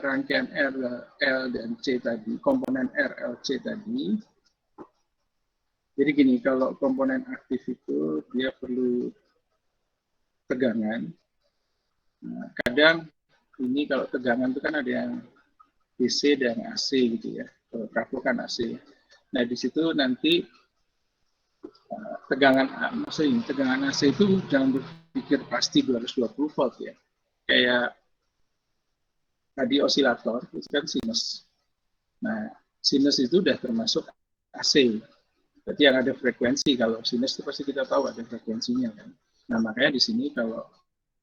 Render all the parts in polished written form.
rangkaian R, L, dan C tadi, komponen R, L, C tadi. Jadi gini, kalau komponen aktif itu dia perlu tegangan. Nah, kadang ini kalau tegangan itu kan ada yang DC dan AC gitu ya. Kalau trafo kan AC. Nah, di situ nanti tegangan AC itu jangan berpikir pasti 220 volt ya. Kayak tadi osilator itu kan sinus. Nah, sinus itu udah termasuk AC. Berarti yang ada frekuensi. Kalau sinus itu pasti kita tahu ada frekuensinya kan. Nah, makanya di sini kalau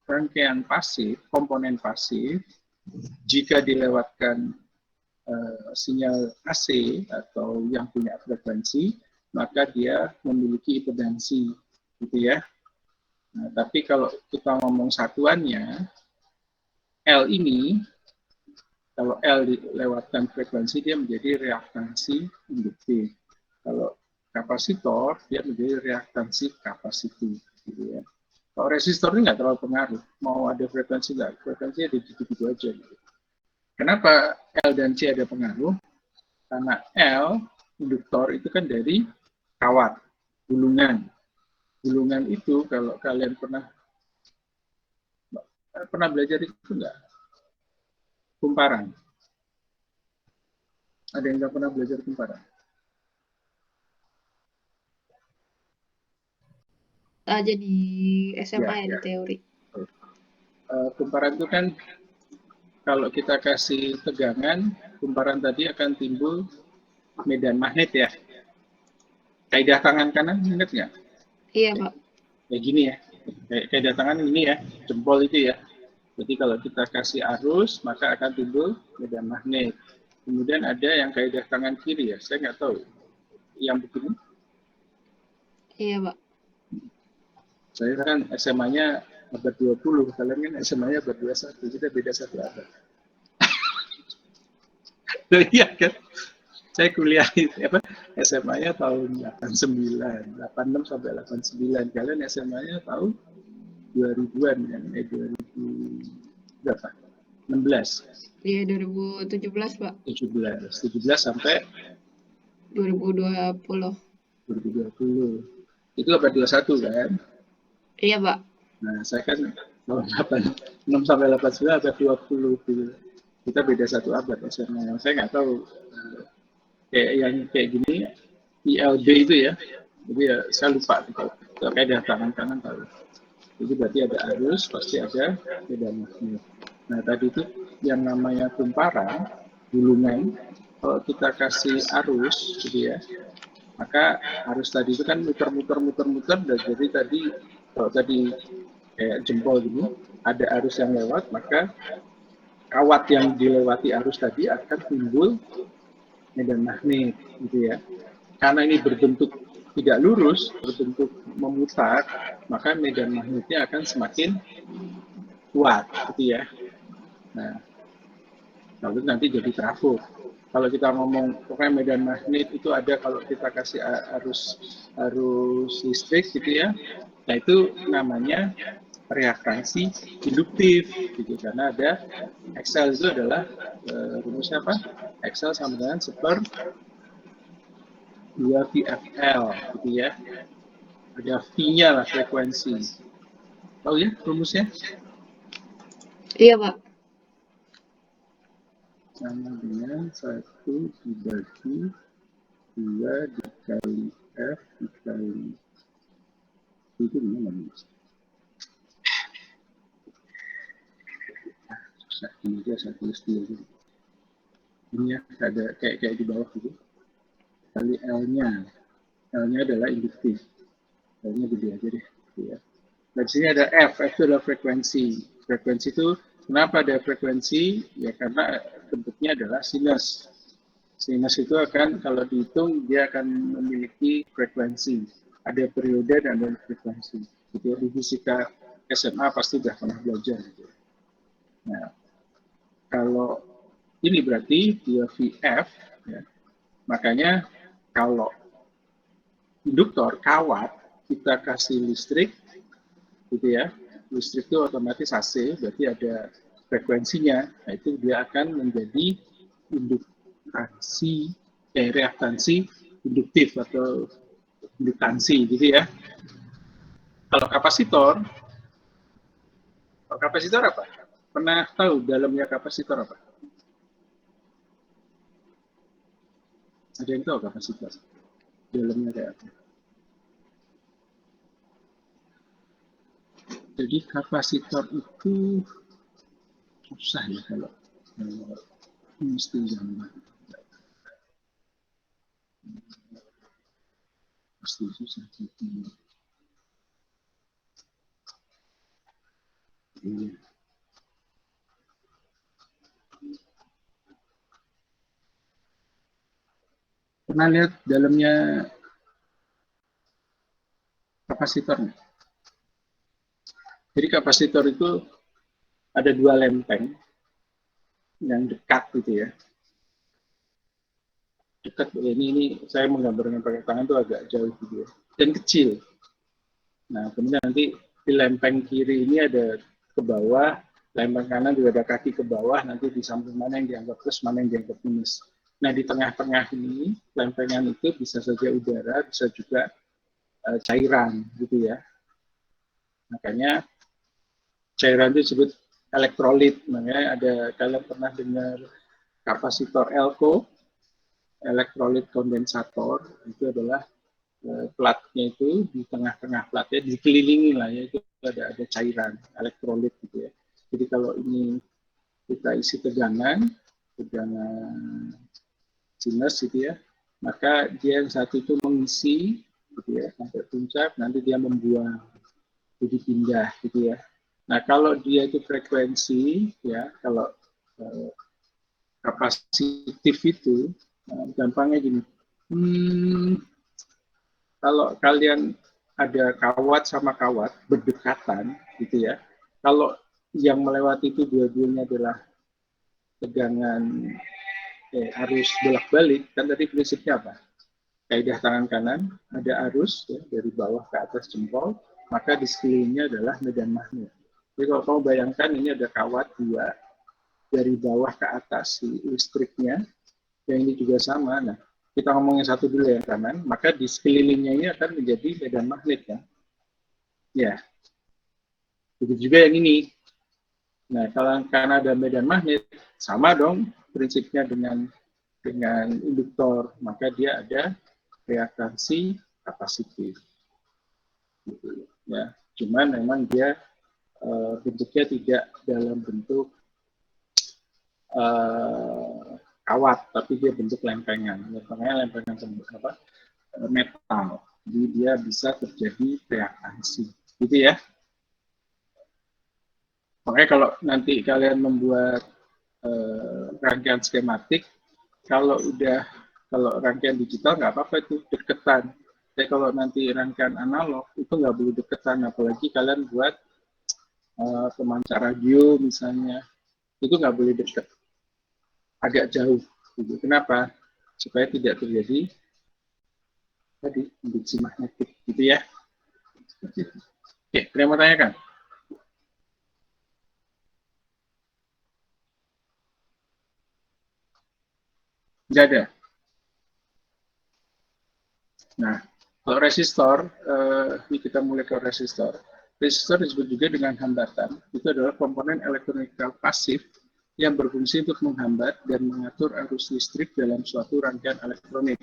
rangkaian pasif, komponen pasif, jika dilewatkan sinyal AC atau yang punya frekuensi, maka dia memiliki impedansi, gitu ya. Nah, tapi kalau kita ngomong satuannya, L ini, kalau L dilewatkan frekuensi, dia menjadi reaktansi induktif. Kalau kapasitor, dia menjadi reaktansi kapasitif, gitu ya. Kalau resistor ini nggak terlalu pengaruh, mau ada frekuensi nggak, frekuensinya di gitu-gitu aja. Gitu. Kenapa L dan C ada pengaruh? Karena L, induktor itu kan dari kawat, gulungan. Gulungan itu kalau kalian pernah belajar itu enggak? Kumparan. Ada yang nggak pernah belajar kumparan? Jadi SMA ya di teori. Kumparan itu kan kalau kita kasih tegangan, kumparan tadi akan timbul medan magnet ya. Kaidah tangan kanan ingat nggak? Iya, Pak. Kayak gini ya. Kaidah tangan ini ya, jempol itu ya. Jadi kalau kita kasih arus, maka akan timbul medan magnet. Kemudian ada yang kaidah tangan kiri ya, saya nggak tahu. Yang begini? Iya, Pak. Saya kan SMA-nya abad 20, kalian kan SMA-nya abad 21, kita beda satu abad. Iya kan? Saya kuliah SMA-nya tahun 89, 86 sampai 89. Kalian SMA-nya tahun 2000-an kan? 2000 berapa? 16. Iya, 2017, Pak. 17 sampai 2020. 2020. Itu abad 21 kan? Iya, Pak. Nah, saya kan tahun 86 sampai 89 abad 20 gitu. Kita beda satu abad SMA. Saya nggak tahu kayak gini ILB itu ya. Jadi ya saya lupa kalau kaidah tangan tahu. Jadi berarti ada arus, pasti ada medan magnet. Nah, tadi itu yang namanya kumparan, gulungan, kalau kita kasih arus, gitu ya, maka arus tadi itu kan muter-muter, dan jadi tadi, kalau tadi kayak jempol gini, ada arus yang lewat, maka kawat yang dilewati arus tadi akan timbul medan magnet, gitu ya. Karena ini berbentuk tidak lurus, berbentuk memutar, maka medan magnetnya akan semakin kuat, gitu ya. Nah, lalu nanti jadi trafo. Kalau kita ngomong pokoknya medan magnet itu ada kalau kita kasih arus listrik, gitu ya. Nah, itu namanya reaktansi induktif, gitu. Karena ada Excel itu adalah rumusnya apa? Excel sama dengan 1/2 VFL, gitu ya. Ada V-nya lah, frekuensi. Tahu ya rumusnya? Iya, Pak. Sama dengan 1 dibagi 2 dikali F dikali itu gimana? Susah ini aja saya tulis dulu. Ini ya ada kayak di bawah gitu. Kali L-nya. L-nya adalah induktif. L-nya gede aja deh. Ya. Nah, di sini ada F itu adalah frekuensi. Frekuensi itu kenapa ada frekuensi? Ya karena bentuknya adalah sinus. Sinus itu akan kalau dihitung dia akan memiliki frekuensi. Ada periode dan ada frekuensi. Gitu. Di fisika SMA pasti sudah pernah belajar. Gitu. Nah, kalau ini berarti 2VF, ya. Makanya kalau induktor kawat kita kasih listrik, gitu ya, listrik itu otomatis AC, berarti ada frekuensinya, nah itu dia akan menjadi reaktansi induktif atau indukansi gitu ya. Kalau kapasitor apa? Pernah tahu dalamnya kapasitor apa? Ada yang tahu kapasitor? Dalamnya kayak apa? Jadi kapasitor itu susah ya kalau mesti gambar. Pasti susah gitu. Iya. Pernah lihat dalamnya kapasitornya? Jadi kapasitor itu ada dua lempeng yang dekat gitu ya. Dekat, ini saya menggambarkan pakai tangan itu agak jauh gitu ya. Dan kecil. Nah, kemudian nanti di lempeng kiri ini ada ke bawah, lempeng kanan juga ada kaki ke bawah, nanti di samping mana yang dianggap plus, mana yang dianggap minus. Nah, di tengah-tengah ini, lempengan itu bisa saja udara, bisa juga cairan, gitu ya. Makanya, cairan itu disebut elektrolit. Makanya ada, kalian pernah dengar kapasitor elko, elektrolit kondensator, itu adalah platnya itu di tengah-tengah platnya dikelilingi lah ya, itu ada cairan elektrolit gitu ya. Jadi kalau ini kita isi tegangan sinus gitu ya, maka dia yang satu itu mengisi gitu ya sampai puncak, nanti dia membuang, jadi pindah gitu ya. Nah kalau dia itu frekuensi ya, kalau kapasitif itu gampangnya gini. Kalau kalian ada kawat sama kawat berdekatan gitu ya, kalau yang melewati itu dua-duanya adalah tegangan arus bolak-balik, kan tadi prinsipnya apa? Kaidah tangan kanan, ada arus ya, dari bawah ke atas jempol, maka di sekelilingnya adalah medan magnet. Jadi kalau kamu bayangkan ini ada kawat dua, dari bawah ke atas si listriknya, yang ini juga sama. Nah, kita ngomong yang satu dulu yang kanan, maka di sekelilingnya ini akan menjadi medan magnet kan. Ya, begitu juga yang ini. Nah, kalau karena ada medan magnet, sama dong prinsipnya dengan induktor, maka dia ada reaktansi kapasitif. Gitu, ya. Cuman memang dia bentuknya tidak dalam bentuk kawat, tapi dia bentuk lempengan. Lempengan metal. Jadi dia bisa terjadi reaksi. Gitu ya. Makanya kalau nanti kalian membuat rangkaian skematik, kalau rangkaian digital nggak apa-apa itu deketan. Tapi kalau nanti rangkaian analog itu nggak boleh deketan, apalagi kalian buat pemancar radio misalnya, itu nggak boleh deket, agak jauh. Gitu. Kenapa? Supaya tidak terjadi tadi induksi magnetik, gitu ya. Oke, ada yang mau tanyakan? Tidak ada. Nah, kalau resistor, ini kita mulai ke resistor. Resistor disebut juga dengan hambatan. Itu adalah komponen elektronikal pasif yang berfungsi untuk menghambat dan mengatur arus listrik dalam suatu rangkaian elektronik.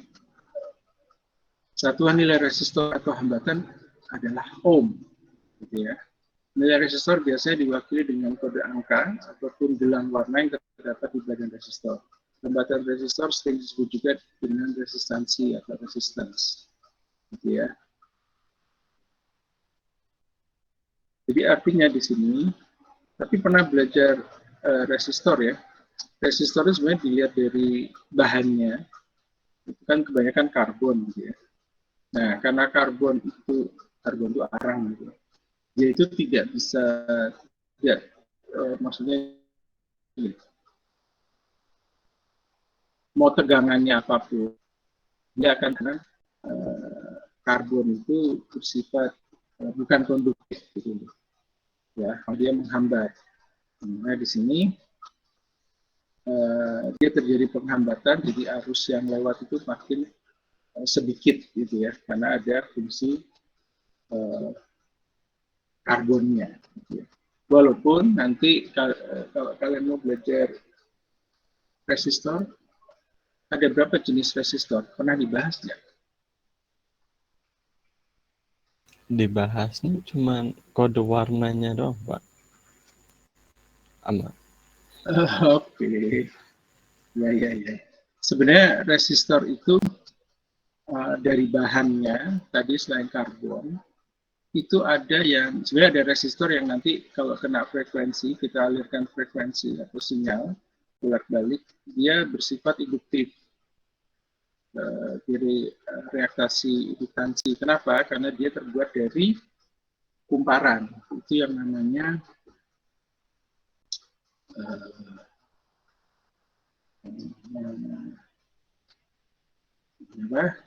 Satuan nilai resistor atau hambatan adalah ohm. Gitu ya. Nilai resistor biasanya diwakili dengan kode angka ataupun gelang warna yang terdapat di badan resistor. Hambatan resistor sering disebut juga dengan resistansi atau resistance. Gitu ya. Jadi artinya di sini, tapi pernah belajar resistor ya. Resistor itu sebenarnya dilihat dari bahannya, itu kan kebanyakan karbon gitu ya. Nah, karena karbon itu arang gitu. Dia itu tidak bisa, ya, maksudnya mau tegangannya apapun, dia akan karena karbon itu bersifat bukan konduktif gitu. Ya, dia menghambat. Nah, di sini dia terjadi penghambatan, jadi arus yang lewat itu makin sedikit gitu ya, karena ada fungsi karbonnya. Gitu ya. Walaupun nanti kalau kalian mau belajar resistor, ada berapa jenis resistor? Pernah dibahas nggak? Dibahasnya cuma kode warnanya doang, Pak. Aman. Oke, ya. Sebenarnya resistor itu dari bahannya tadi selain karbon itu ada yang sebenarnya ada resistor yang nanti kalau kena frekuensi kita alirkan frekuensi atau sinyal bolak-balik dia bersifat induktif dari reaktasi indukansi. Kenapa? Karena dia terbuat dari kumparan. Itu yang namanya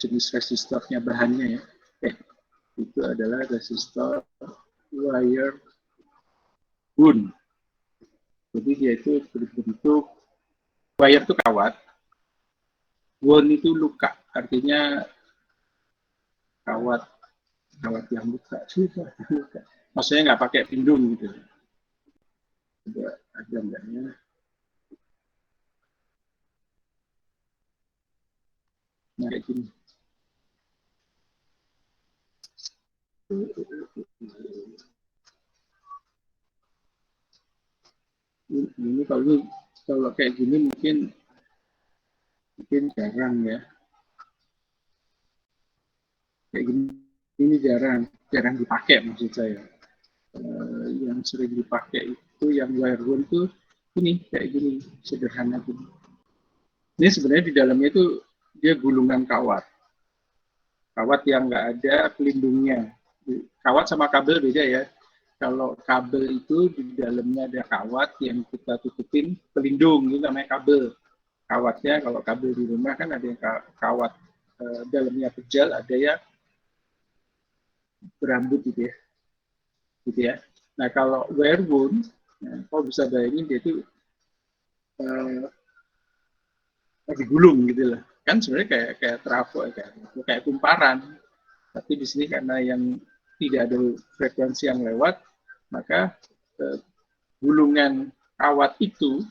jenis resistornya bahannya ya. Itu adalah resistor wire wound. Jadi dia itu berbentuk wire itu kawat, wound itu luka, artinya kawat yang luka. Maksudnya nggak pakai pindung gitu. Ada enggaknya? Nah, kayak gini. Ini kalau kayak gini mungkin jarang ya. Kayak gini ini jarang dipakai maksud saya. Yang sering dipakai itu yang wire wound itu ini kayak gini sederhana gini. Ini sebenarnya di dalamnya itu dia gulungan kawat yang nggak ada pelindungnya. Kawat sama kabel beda ya. Kalau kabel itu di dalamnya ada kawat yang kita tutupin pelindung, itu namanya kabel. Kawatnya kalau kabel di rumah kan ada yang kawat dalamnya pejal, ada yang berambut gitu ya. Nah kalau wire wound, kau bisa bayangin dia itu digulung gitu lah. Kan sebenarnya kayak trafo, kayak kumparan. Tapi di sini karena yang tidak ada frekuensi yang lewat, maka gulungan kawat itu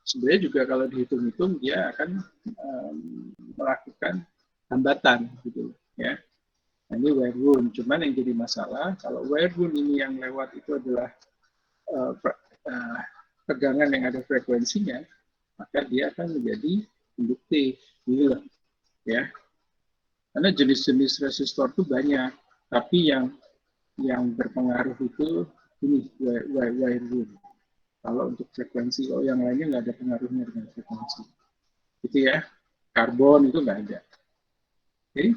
sebenarnya juga kalau dihitung-hitung dia akan melakukan hambatan gitu ya. Nah, ini wire wound. Cuman yang jadi masalah kalau wire wound ini yang lewat itu adalah tegangan yang ada frekuensinya, maka dia akan menjadi induktif gitu loh ya. Karena jenis-jenis resistor itu banyak, tapi yang berpengaruh itu ini wire wound. Kalau untuk frekuensi, yang lainnya nggak ada pengaruhnya dengan frekuensi. Gitu ya. Karbon itu nggak ada. Oke.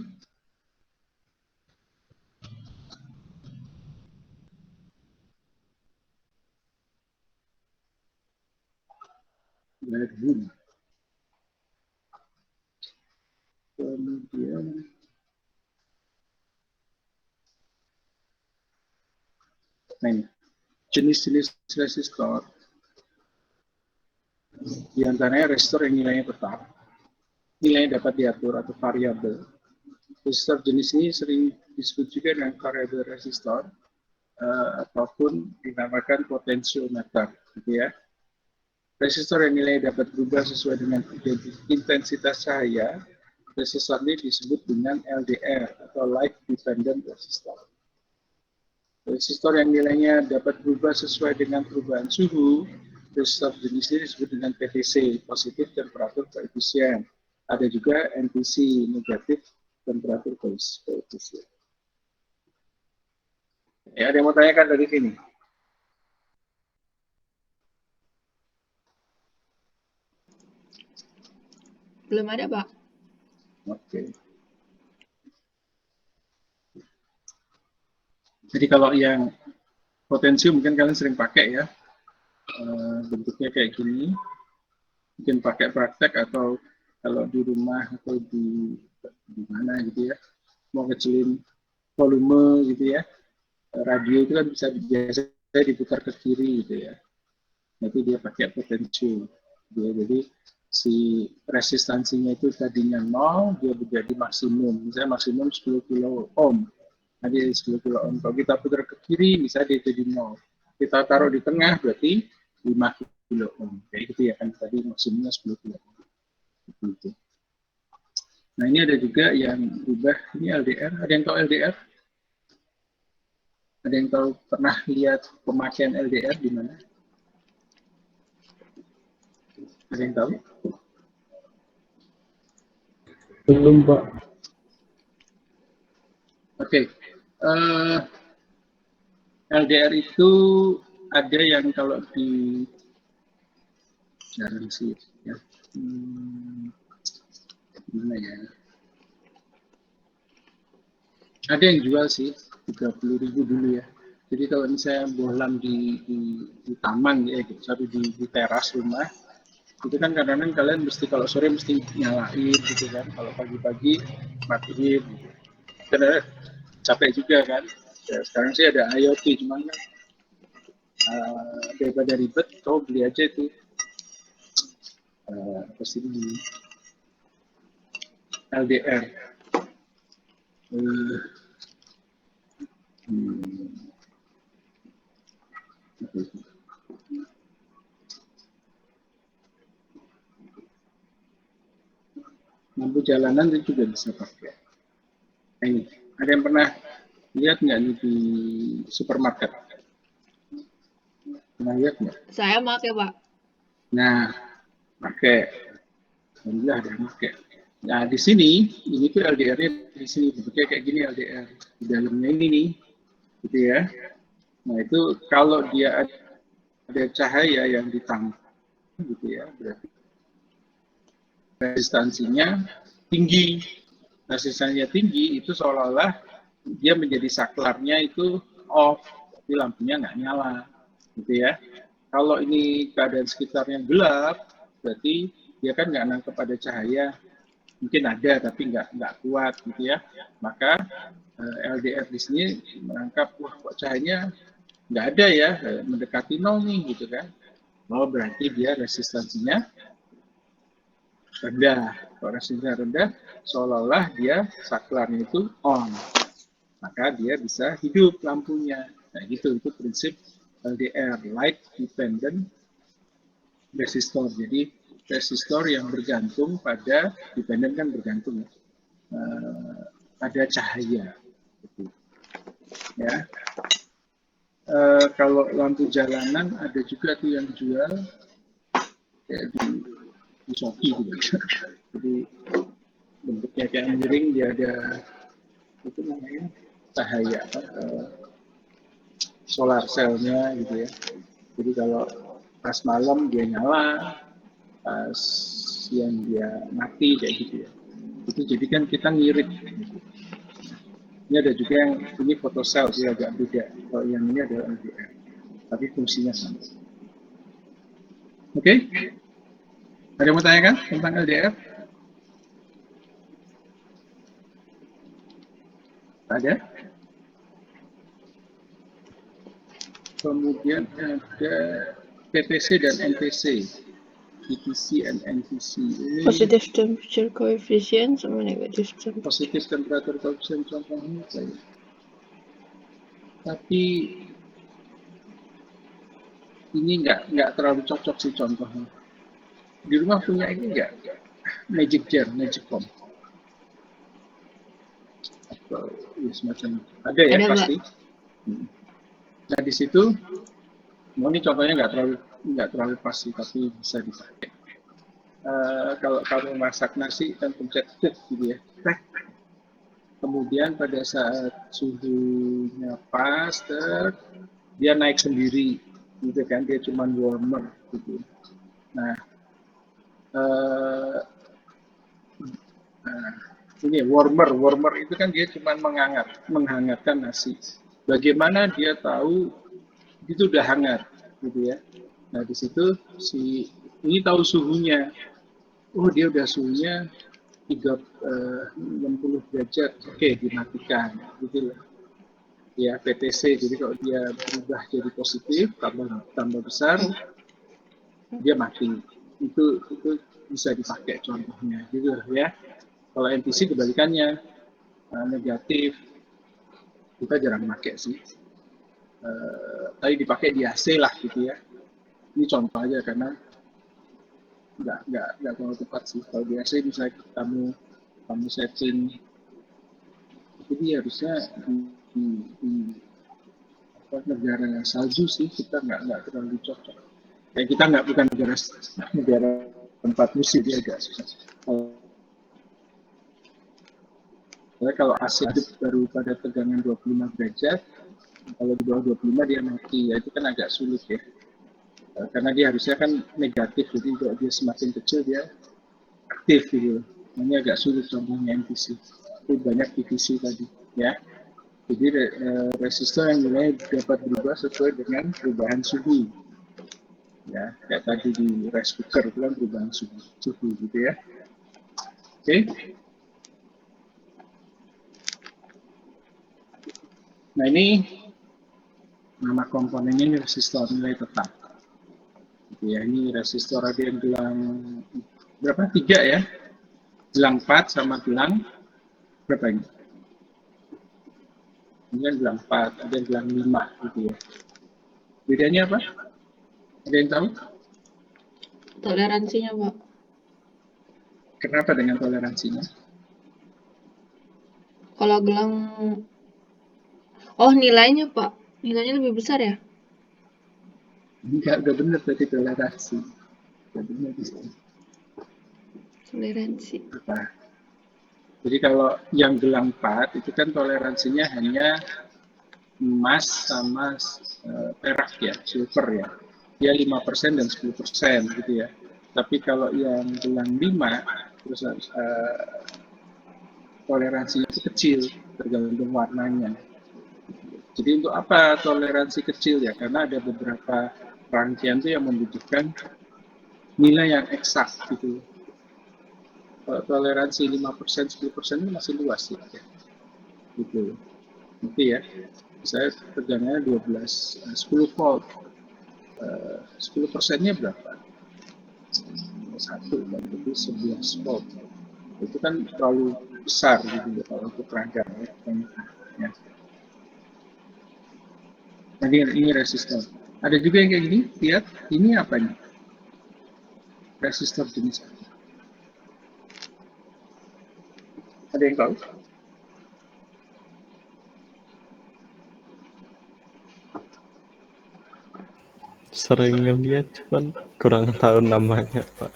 Wire wound. Kemudian ini jenis-jenis resistor di antaranya resistor yang nilainya tetap, nilainya dapat diatur atau variabel. Resistor jenis ini sering disebut juga dengan variabel resistor ataupun dinamakan potensiometer, gitu ya. Resistor yang nilainya dapat berubah sesuai dengan intensitas cahaya, resistor ini disebut dengan LDR atau Light Dependent Resistor. Resistor yang nilainya dapat berubah sesuai dengan perubahan suhu, resistor jenis ini disebut dengan PTC, Positive Temperature Coefficient. Ada juga NTC, Negative Temperature Coefficient. Ya, ada yang mau tanyakan dari sini? Belum ada, Pak. Oke. Jadi kalau yang potensium mungkin kalian sering pakai ya, bentuknya kayak gini, mungkin pakai praktek atau kalau di rumah atau di mana gitu ya, mau kecilin volume gitu ya, radio itu kan bisa biasa diputar ke kiri gitu ya. Itu dia pakai potential. Jadi si resistansinya itu tadinya 0, dia menjadi maksimum. Misalnya maksimum 10 kilo ohm. Jadi 10 kilo ohm. Kalau kita putar ke kiri, misalnya dia jadi 0. Kita taruh di tengah, berarti 5 kilo ohm. Kayak gitu ya kan, tadi maksimumnya 10 kilo ohm. Gitu. Nah ini ada juga yang berubah, ini LDR. Ada yang tahu LDR? Ada yang tahu pernah lihat pemakaian LDR di mana? Ada yang tahu? Belum, Pak. Oke. LDR itu ada yang kalau di jarang sih ya. Gimana ya? Ada yang jual sih 30.000 dulu ya. Jadi kalau misalnya bohlam di taman ya, gitu, tapi di teras rumah, itu kan kadang-kadang kalian mesti kalau sore mesti nyalain gitu kan, kalau pagi-pagi matiin gitu. Karena capek juga kan. Ya, sekarang sih ada IoT, cuman kan daripada ribet, kau beli aja itu apa sih ini LDR. Lampu jalanan itu juga bisa pakai. Nah, ini ada yang pernah lihat nggak nih di supermarket? Pernah lihat nggak? Saya pakai, Pak. Nah, pakai. Alhamdulillah ada yang pakai. Nah, di sini, ini tuh LDR-nya di sini. Bentuknya kayak gini LDR. Di dalamnya ini nih, gitu ya. Nah, itu kalau dia ada cahaya yang ditangkap, gitu ya, berarti resistansinya tinggi. Resistansinya tinggi, itu seolah-olah dia menjadi saklarnya itu off, tapi lampunya nggak nyala, gitu ya. Kalau ini keadaan sekitarnya gelap, berarti dia kan nggak nangkep ada cahaya, mungkin ada tapi nggak kuat, gitu ya. Maka LDR di sini menangkap, wah kok cahayanya nggak ada ya, mendekati 0 nih, gitu kan. Oh berarti dia resistansinya rendah. Kalau resistansinya rendah, seolah-olah dia saklarnya itu on, maka dia bisa hidup lampunya. Nah gitu, itu prinsip LDR, light dependent resistor. Jadi resistor yang bergantung pada, dependent kan bergantung pada cahaya. Gitu. Ya. Kalau lampu jalanan ada juga tuh yang jual kayak di Shopee gitu. Jadi bentuknya kayak miring, dia ada itu namanya cahaya solar cell-nya gitu ya. Jadi kalau pas malam dia nyala, pas siang dia mati kayak gitu ya. Itu jadi kan kita ngirit. Gitu. Ini ada juga yang ini photocell, dia agak beda. Kalau yang ini adalah LDR, tapi fungsinya sama. Oke? Ada yang mau tanyakan tentang LDR? Ada? Kemudian ada PTC dan NTC. PTC dan NTC. Ini Positive temperature coefficient sama negative temperature. positif temperature coefficient contohnya saya. Tapi ini nggak terlalu cocok sih contohnya. Di rumah punya ini nggak? Magic jar, magic comb. Atau ya, semacam ada ya Ada, pasti. Nah di situ, ini contohnya nggak terlalu pasti, tapi bisa dipakai. Kalau kamu masak nasi kan pencet gitu ya, kemudian pada saat suhunya pas, dia naik sendiri, gitu kan, dia cuma warmer gitu. Nah, ini warmer itu kan dia cuma menghangatkan nasi. Bagaimana dia tahu itu udah hangat, gitu ya. Nah di situ ini tahu suhunya. Oh dia udah suhunya 60 derajat, oke dimatikan, gitu loh. Ya PTC, jadi kalau dia berubah jadi positif, tambah besar, dia mati. Itu bisa dipakai contohnya gitu ya. Kalau NTC kebalikannya, negatif, kita jarang pakai sih. Tapi dipakai di AC lah gitu ya. Ini contoh aja karena nggak terlalu tepat sih. Kalau di AC misalnya kamu setting, jadi harusnya di negara yang salju sih kita nggak terlalu cocok. Ya kita bukan negara tempat musim dia agak susah. Kalau AC baru pada tegangan 25 derajat, kalau di bawah 25 dia mati, ya itu kan agak sulit ya. Karena dia harusnya kan negatif, jadi kalau dia semakin kecil dia aktif gitu. Ini agak sulit contohnya NTC. Itu banyak divisi tadi ya. Jadi resistor yang nilai dapat berubah sesuai dengan perubahan suhu. Ya, kayak tadi di rice cooker itu kan perubahan suhu gitu ya. Oke. Nah ini nama komponennya ini resistor nilai tetap. Gitu ya, ini resistor ada yang gelang berapa? 3 ya. Gelang 4 sama gelang berapa ini? Ini kan gelang 4, ada yang gelang 5 gitu ya. Bedanya apa? Ada yang tahu? Toleransinya, Pak. Kenapa dengan toleransinya? Kalau gelang, oh nilainya, Pak. Nilainya lebih besar ya? Enggak, udah benar tadi toleransi. Udah benar di sini. Toleransi. Apa? Jadi kalau yang gelang 4 itu kan toleransinya hanya emas sama perak ya, silver ya. Dia 5% dan 10% gitu ya. Tapi kalau yang gelang 5 terus toleransinya itu kecil tergantung warnanya. Jadi untuk apa toleransi kecil ya? Karena ada beberapa rangkaian itu yang membutuhkan nilai yang eksak gitu. Kalau toleransi 5%, 10% itu masih luas ya. Gitu. Nanti ya. Saya tegangannya 10 volt. 10%-nya berapa? 1, berarti 11 volt. Itu kan terlalu besar gitu kalau untuk rangkaian ya. Nah, ini resistor. Ada juga yang kayak gini, lihat, ini apa ini? Resistor jenis apa? Ada yang tahu? Sering ngeliat, cuman kurang tahu namanya, Pak.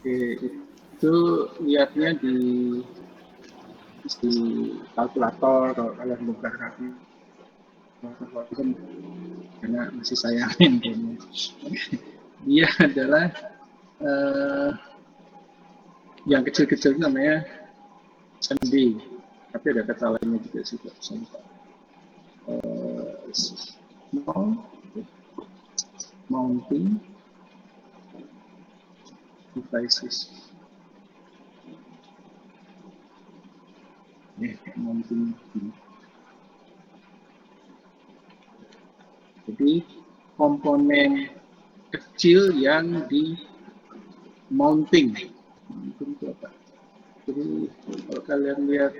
Oke, itu lihatnya di kalkulator kalau kalian buka kalkulator karena masih sayangin kayaknya. Dia adalah yang kecil-kecil namanya sendi, tapi ada kata lainnya juga sih small mounting devices. Mounting. Jadi komponen kecil yang di mounting. Mounting itu apa? Jadi kalau kalian lihat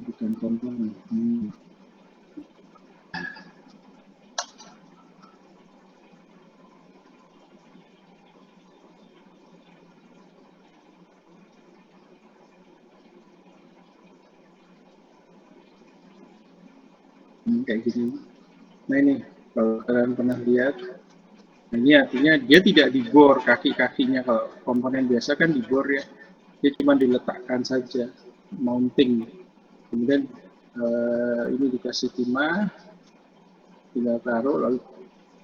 bukan komponen. Kayak gini. Nah ini kalau kalian pernah lihat, ini artinya dia tidak dibor kaki-kakinya. Kalau komponen biasa kan dibor ya, dia cuma diletakkan saja, mounting. Kemudian ini dikasih timah, tinggal taruh lalu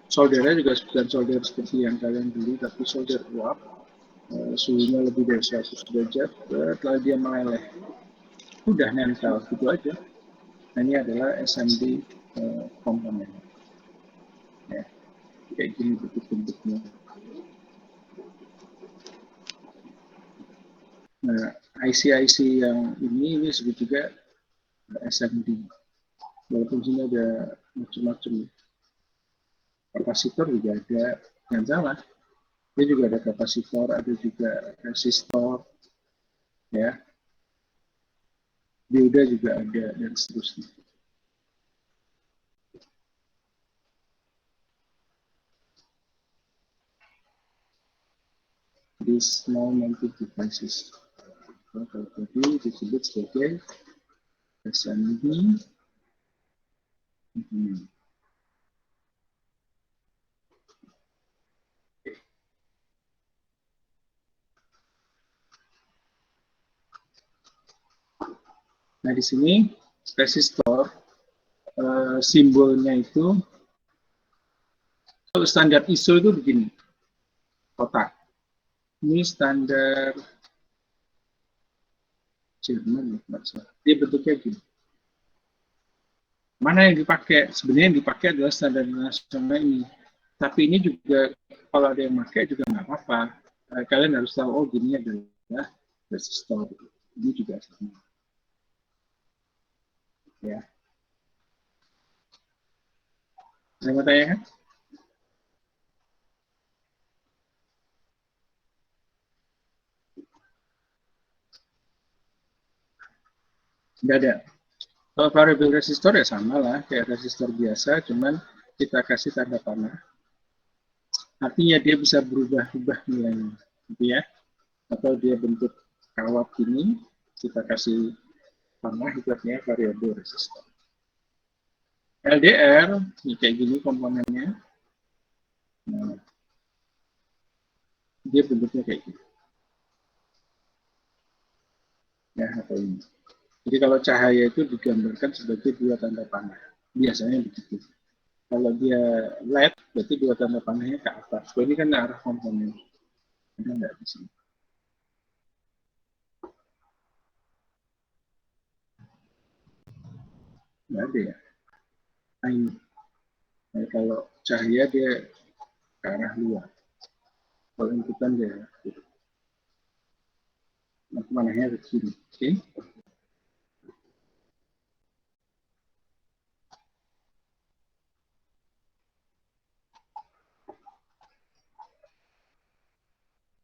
soldernya juga bukan solder seperti yang kalian beli, tapi solder uap. Suhunya lebih dari 100 derajat, setelah dia meleleh, udah nempel gitu aja. Nah, ini adalah SMD komponen. Ya, kayak gini bentuk-bentuknya. Nah, IC yang ini disebut juga SMD. Walaupun sini ada macam-macam. Kapasitor juga ada yang sama. Dia juga ada kapasitor, ada juga resistor, ya. Dioda juga ada dan seterusnya. These small mounted devices. Kalau tadi disebut sebagai SMD. Nah, di sini resistor simbolnya itu kalau standar ISO itu begini, kotak. Ini standar Jerman, dia bentuknya gini. Mana yang dipakai? Sebenarnya yang dipakai adalah standar nasional ini. Tapi ini juga kalau ada yang pakai juga nggak apa-apa. Kalian harus tahu, oh gini adalah resistor. Ini juga sama. Ya. Saya mau tanya kan? Tidak ada. Kalau variable resistor ya sama lah, kayak resistor biasa, cuman kita kasih tanda panah. Artinya dia bisa berubah-ubah nilainya, gitu ya. Atau dia bentuk kawat ini, kita kasih panah, itu artinya variable resistor. LDR, ini kayak gini komponennya. Nah, dia bentuknya kayak gini. Ya, atau ini. Jadi kalau cahaya itu digambarkan sebagai dua tanda panah. Biasanya begitu. Kalau dia LED, berarti dua tanda panahnya ke atas. Ini kan arah komponen. Ada nggak di sini? Nggak ada ya. Nah, ini. Nah, kalau cahaya dia ke arah luar. Kalau inputan dia gitu. Nah, panahnya ke sini. Oke.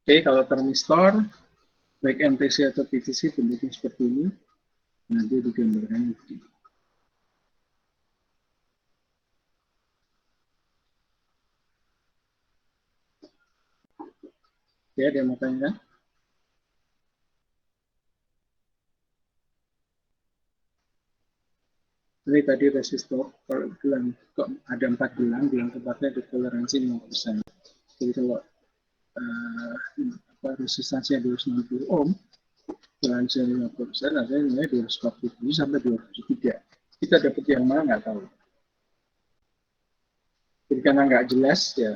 Oke, kalau termistor, baik NTC atau PTC bentuknya seperti ini. Nanti digambarkan begini. Ya, ada yang mau tanya kan? Ini tadi resistor, kalau gelang, kok ada 4 gelang tempatnya ada toleransi 5%. Jadi kalau resistansinya 290 ohm, toleransinya 50%, ada nilai 247 sampai 273. Kita dapat yang mana nggak tahu. Jadi karena nggak jelas, ya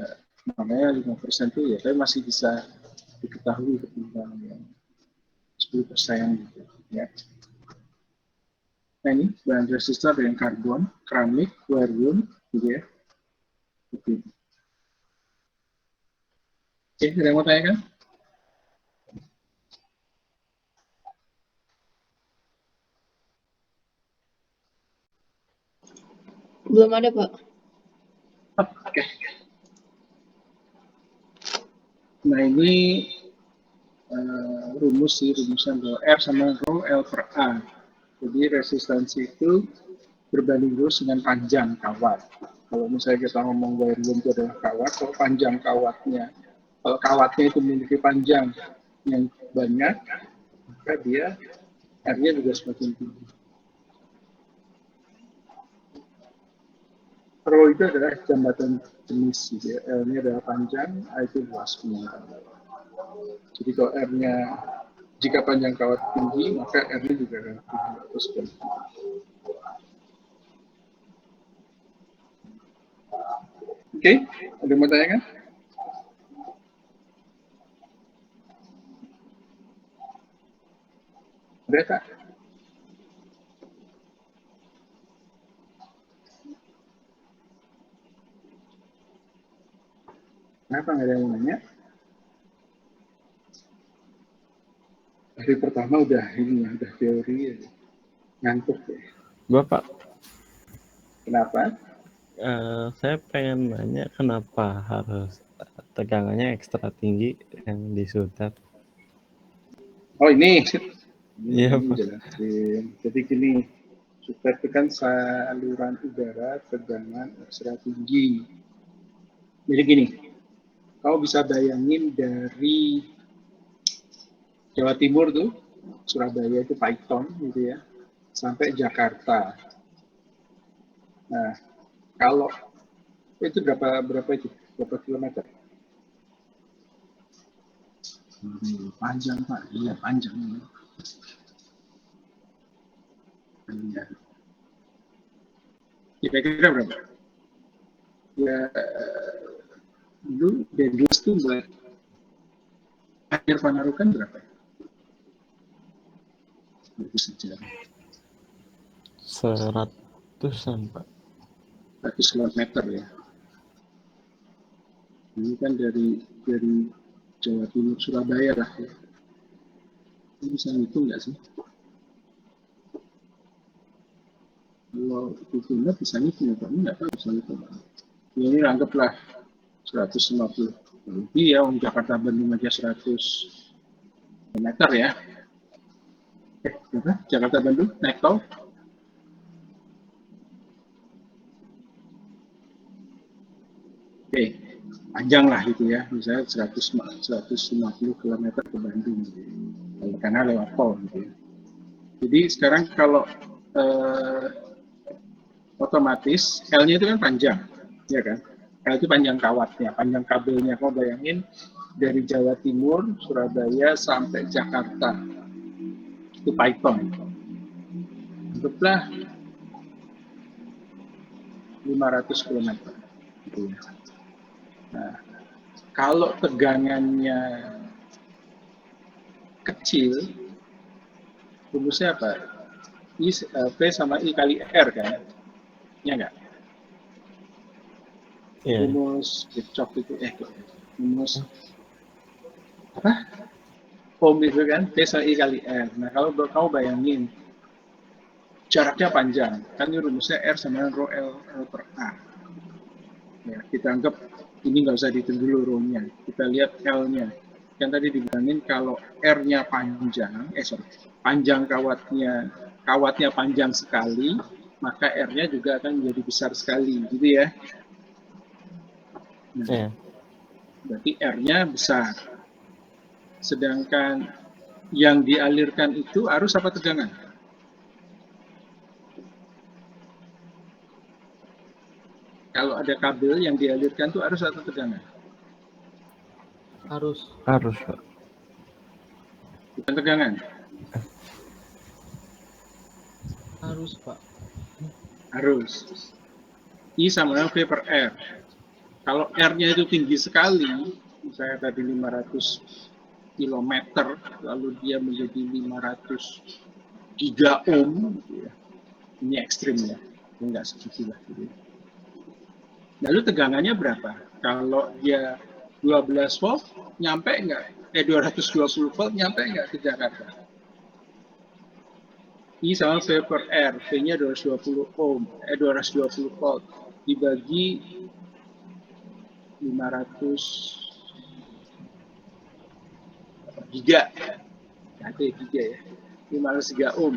makanya 5% itu ya, tapi masih bisa diketahui ketimbang yang 10% gitu, ya. Nah, ini bahan resistor dengan karbon, keramik, barium, gitu ya. Oke, ada yang mau tanya kan? Belum ada, Pak. Oke. Nah, ini rumus sih, rumusan R sama Rho L per A. Jadi resistansi itu berbanding lurus dengan panjang kawat. Kalau misalnya kita ngomong wire loom itu adalah kawat, kalau panjang kawatnya, kalau kawatnya itu memiliki panjang yang banyak, maka dia R-nya juga semakin tinggi. Rho itu adalah jambatan jenis, gitu ya. L-nya adalah panjang, A itu luas. Jadi kalau R-nya, jika panjang kawat tinggi, maka R-nya juga akan tinggi atau sebaliknya. Oke, ada yang mau tanyakan? Ada tak? Kenapa nggak ada yang mau nanya? Hari pertama udah ini, udah teori ya. Ngantuk ya. Bapak, Kenapa? saya pengen nanya kenapa harus tegangannya ekstra tinggi yang disunat? Oh ini Iya, Pak. jelasin. Jadi gini, supaya tekan saluran udara tegangan ekstra tinggi. Jadi gini, kau bisa bayangin dari Jawa Timur tuh, Surabaya itu Python gitu ya, sampai Jakarta. Nah, kalau itu berapa itu? Berapa kilometer? Panjang Pak, iya panjang. Panjang. Kira-kira berapa? Ya, dulu Dendels tuh buat akhir Panarukan berapa? Itu sejarah. 100-an, Pak. 100 kilometer ya. Ini kan dari Jawa Timur Surabaya lah ya. Ini bisa ngitung nggak sih? Kalau itu bisa ngitung, tapi nggak tahu bisa ngitung. Ya, ini anggaplah 150 lebih ya, Jakarta Bandung aja 100 meter ya. Berapa? Jakarta Bandung naik tol? Oke, panjang lah gitu ya, misalnya 150 km ke Bandung, karena lewat tol gitu ya. Jadi sekarang kalau otomatis L-nya itu kan panjang, ya kan? L itu panjang kawatnya, panjang kabelnya. Kau bayangin dari Jawa Timur, Surabaya sampai Jakarta, itu Python. Anggaplah 500 km. Gitu ya. Nah, kalau tegangannya kecil, rumusnya apa? P sama I kali R kan? Ya enggak? Iya. Rumus Kirchhoff itu, rumus apa? Ohm itu kan, P sama I kali R. Nah, kalau kamu bayangin, jaraknya panjang, kan ini rumusnya R sama rho L per A. Ya, kita anggap ini nggak usah dihitung dulu rho-nya, kita lihat L-nya. Kan tadi dibilangin kalau R-nya panjang, panjang kawatnya panjang sekali, maka R-nya juga akan menjadi besar sekali, gitu ya. Nah, Iya. berarti R-nya besar. Sedangkan yang dialirkan itu arus apa tegangan? Kalau ada kabel yang dialirkan itu arus atau tegangan? Harus. Harus, Pak. Bukan tegangan. Harus, Pak. Arus. I sama dengan V per R. Kalau R-nya itu tinggi sekali, misalnya tadi 500 km, lalu dia menjadi 500 giga ohm, gitu ya. Ini ekstrim ya, enggak segitulah. Gitu. Lalu tegangannya berapa? Kalau dia 12 volt, nyampe enggak? 220 volt, nyampe enggak ke Jakarta? I sama V per R, V-nya 220 ohm, 220 volt, dibagi 500 giga, ada giga ya, 500 giga ohm,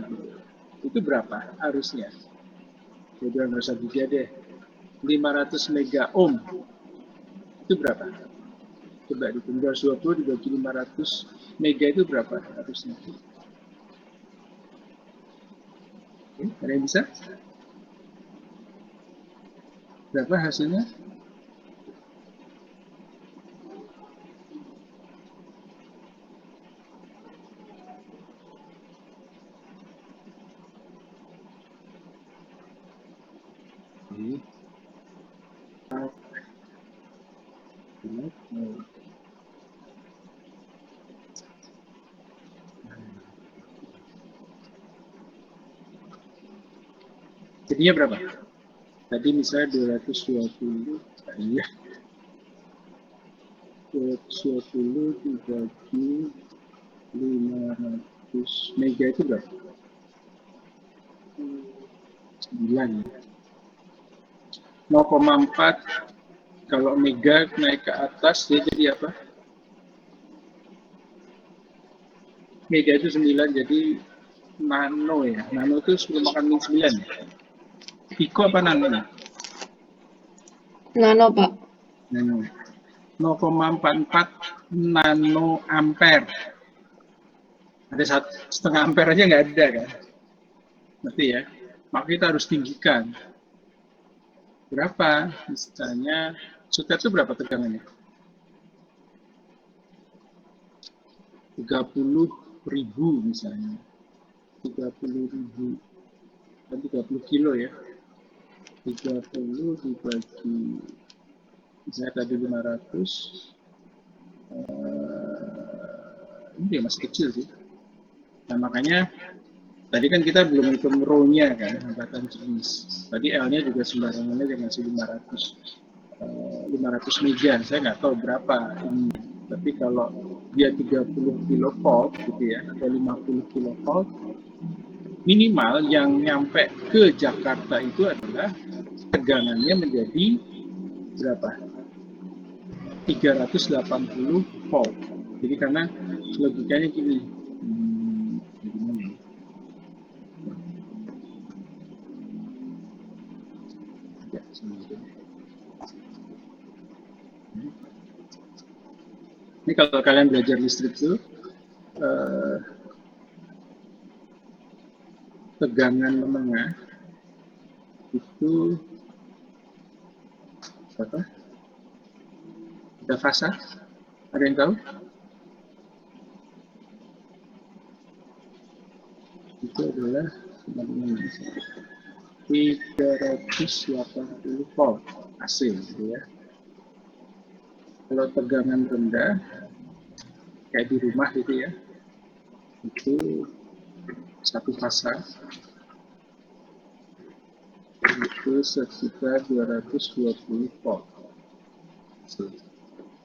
itu berapa arusnya? Jadi nggak usah giga deh, 500 mega ohm, itu berapa? Coba dihitung 220 dibagi 500 mega itu berapa arusnya? Oke, ada yang bisa? Berapa hasilnya? Jadinya berapa? Tadi misalnya 220, iya. 220 dibagi 500 mega itu berapa? 9. 0,4 kalau mega naik ke atas dia jadi apa? Mega itu 9 jadi nano ya. Nano itu sebelum makan min 9 ya. Pico apa nano? Nano, Pak. Nano. 0,44 nano ampere. Ada 1,5 ampere aja nggak ada kan? Ngerti ya? Maka kita harus tinggikan. Berapa? Misalnya, sutet itu berapa tegangannya? 30.000 misalnya. 30.000. Kan 30 kilo ya. 30 dibagi misalnya tadi 500. Ini dia masih kecil sih. Nah makanya tadi kan kita belum hitung rho-nya kan, angkatan jenis. Tadi L-nya juga sembarangannya dia masih 500 mega. Saya nggak tahu berapa ini. Tapi kalau dia 30 kilovolt gitu ya, atau 50 kilovolt, minimal yang nyampe ke Jakarta itu adalah tegangannya menjadi berapa? 380 volt. Jadi karena logikanya gini, ini kalau kalian belajar listrik itu tegangan menengah itu apa? Ada fasa? Ada yang tahu? Itu adalah 380 volt AC gitu ya. Kalau tegangan rendah kayak di rumah gitu ya, itu satu fasa itu sekitar 220 volt.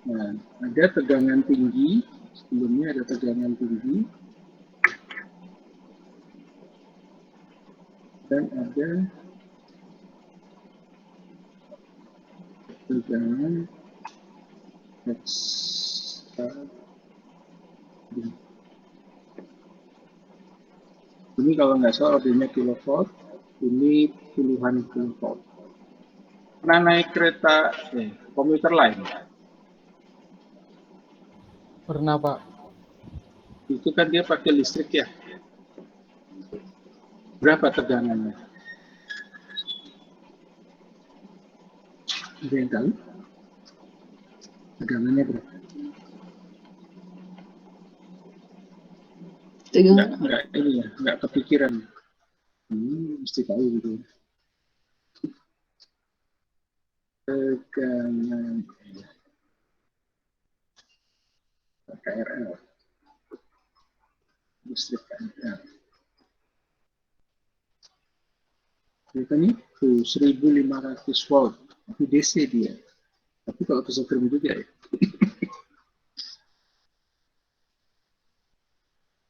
Nah, ada tegangan tinggi, sebelumnya ada tegangan tinggi, dan ada tegangan ekstra. Ini kalau nggak salah ordernya kilovolt, ini puluhan kilovolt. Pernah naik kereta komuter lain? Pernah, Pak. Itu kan dia pakai listrik ya. Berapa tegangannya? Ada yang tahu? Tegangannya berapa? Enggak ini ya, enggak kepikiran. Mesti tahu gitu. Tegangan KRL. Listrik KRL. Kan itu 1500 volt. Itu DC dia. Tapi kalau kesetrum juga ya.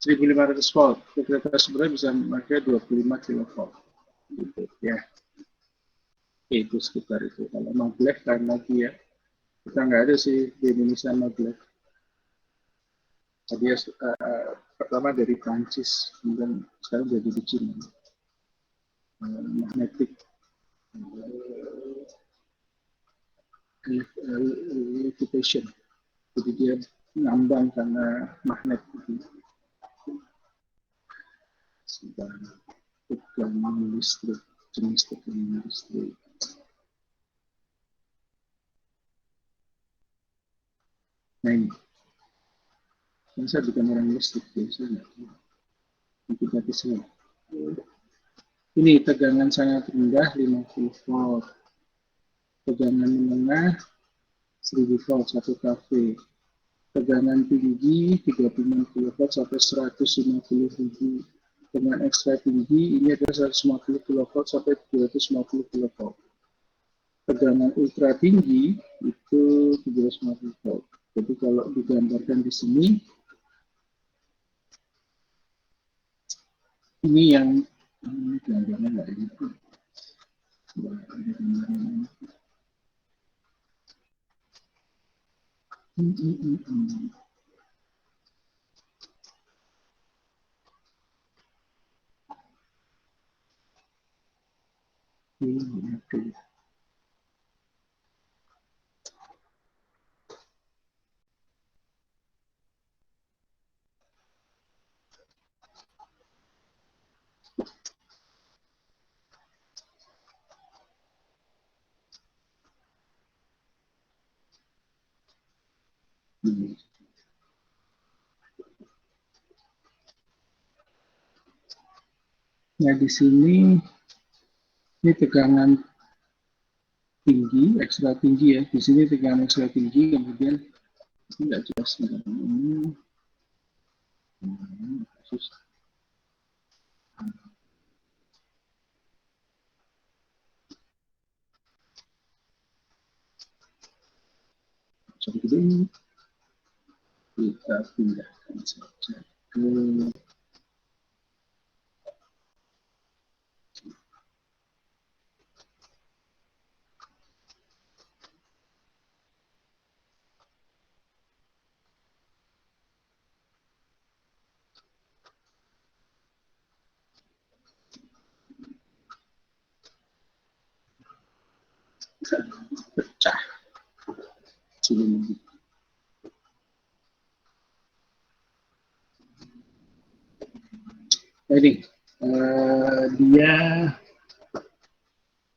1500 volt. Kereta sebenarnya bisa memakai 25 kilovolt. Gitu ya. Itu sekitar itu. Kalau maglev kan lagi ya. Kita nggak ada sih di Indonesia maglev. Tadi pertama dari Prancis, kemudian sekarang jadi di Cina. Magnetic levitation. Jadi dia ngambang karena magnet. Sedang tegangan listrik, jenis tegangan listrik. Nah ini, saya bukan orang listrik, saya nggak tahu. Ini tegangan sangat rendah 50 volt, tegangan menengah 1000 volt satu kafe. Tegangan tinggi 36 kV sampai 150 ribu. Dengan ekstra tinggi ini adalah 150 kV sampai 250 kV. Tegangan ultra tinggi itu 350 volt. Jadi kalau digambarkan di sini, ini yang ini gambarnya nggak ini. Nah, di sini ini tegangan tinggi, ekstra tinggi ya. Di sini tegangan ekstra tinggi, kemudian ini nggak jelas ini. Jadi ini kita pindahkan saja ke pecah. Sini. Ini dia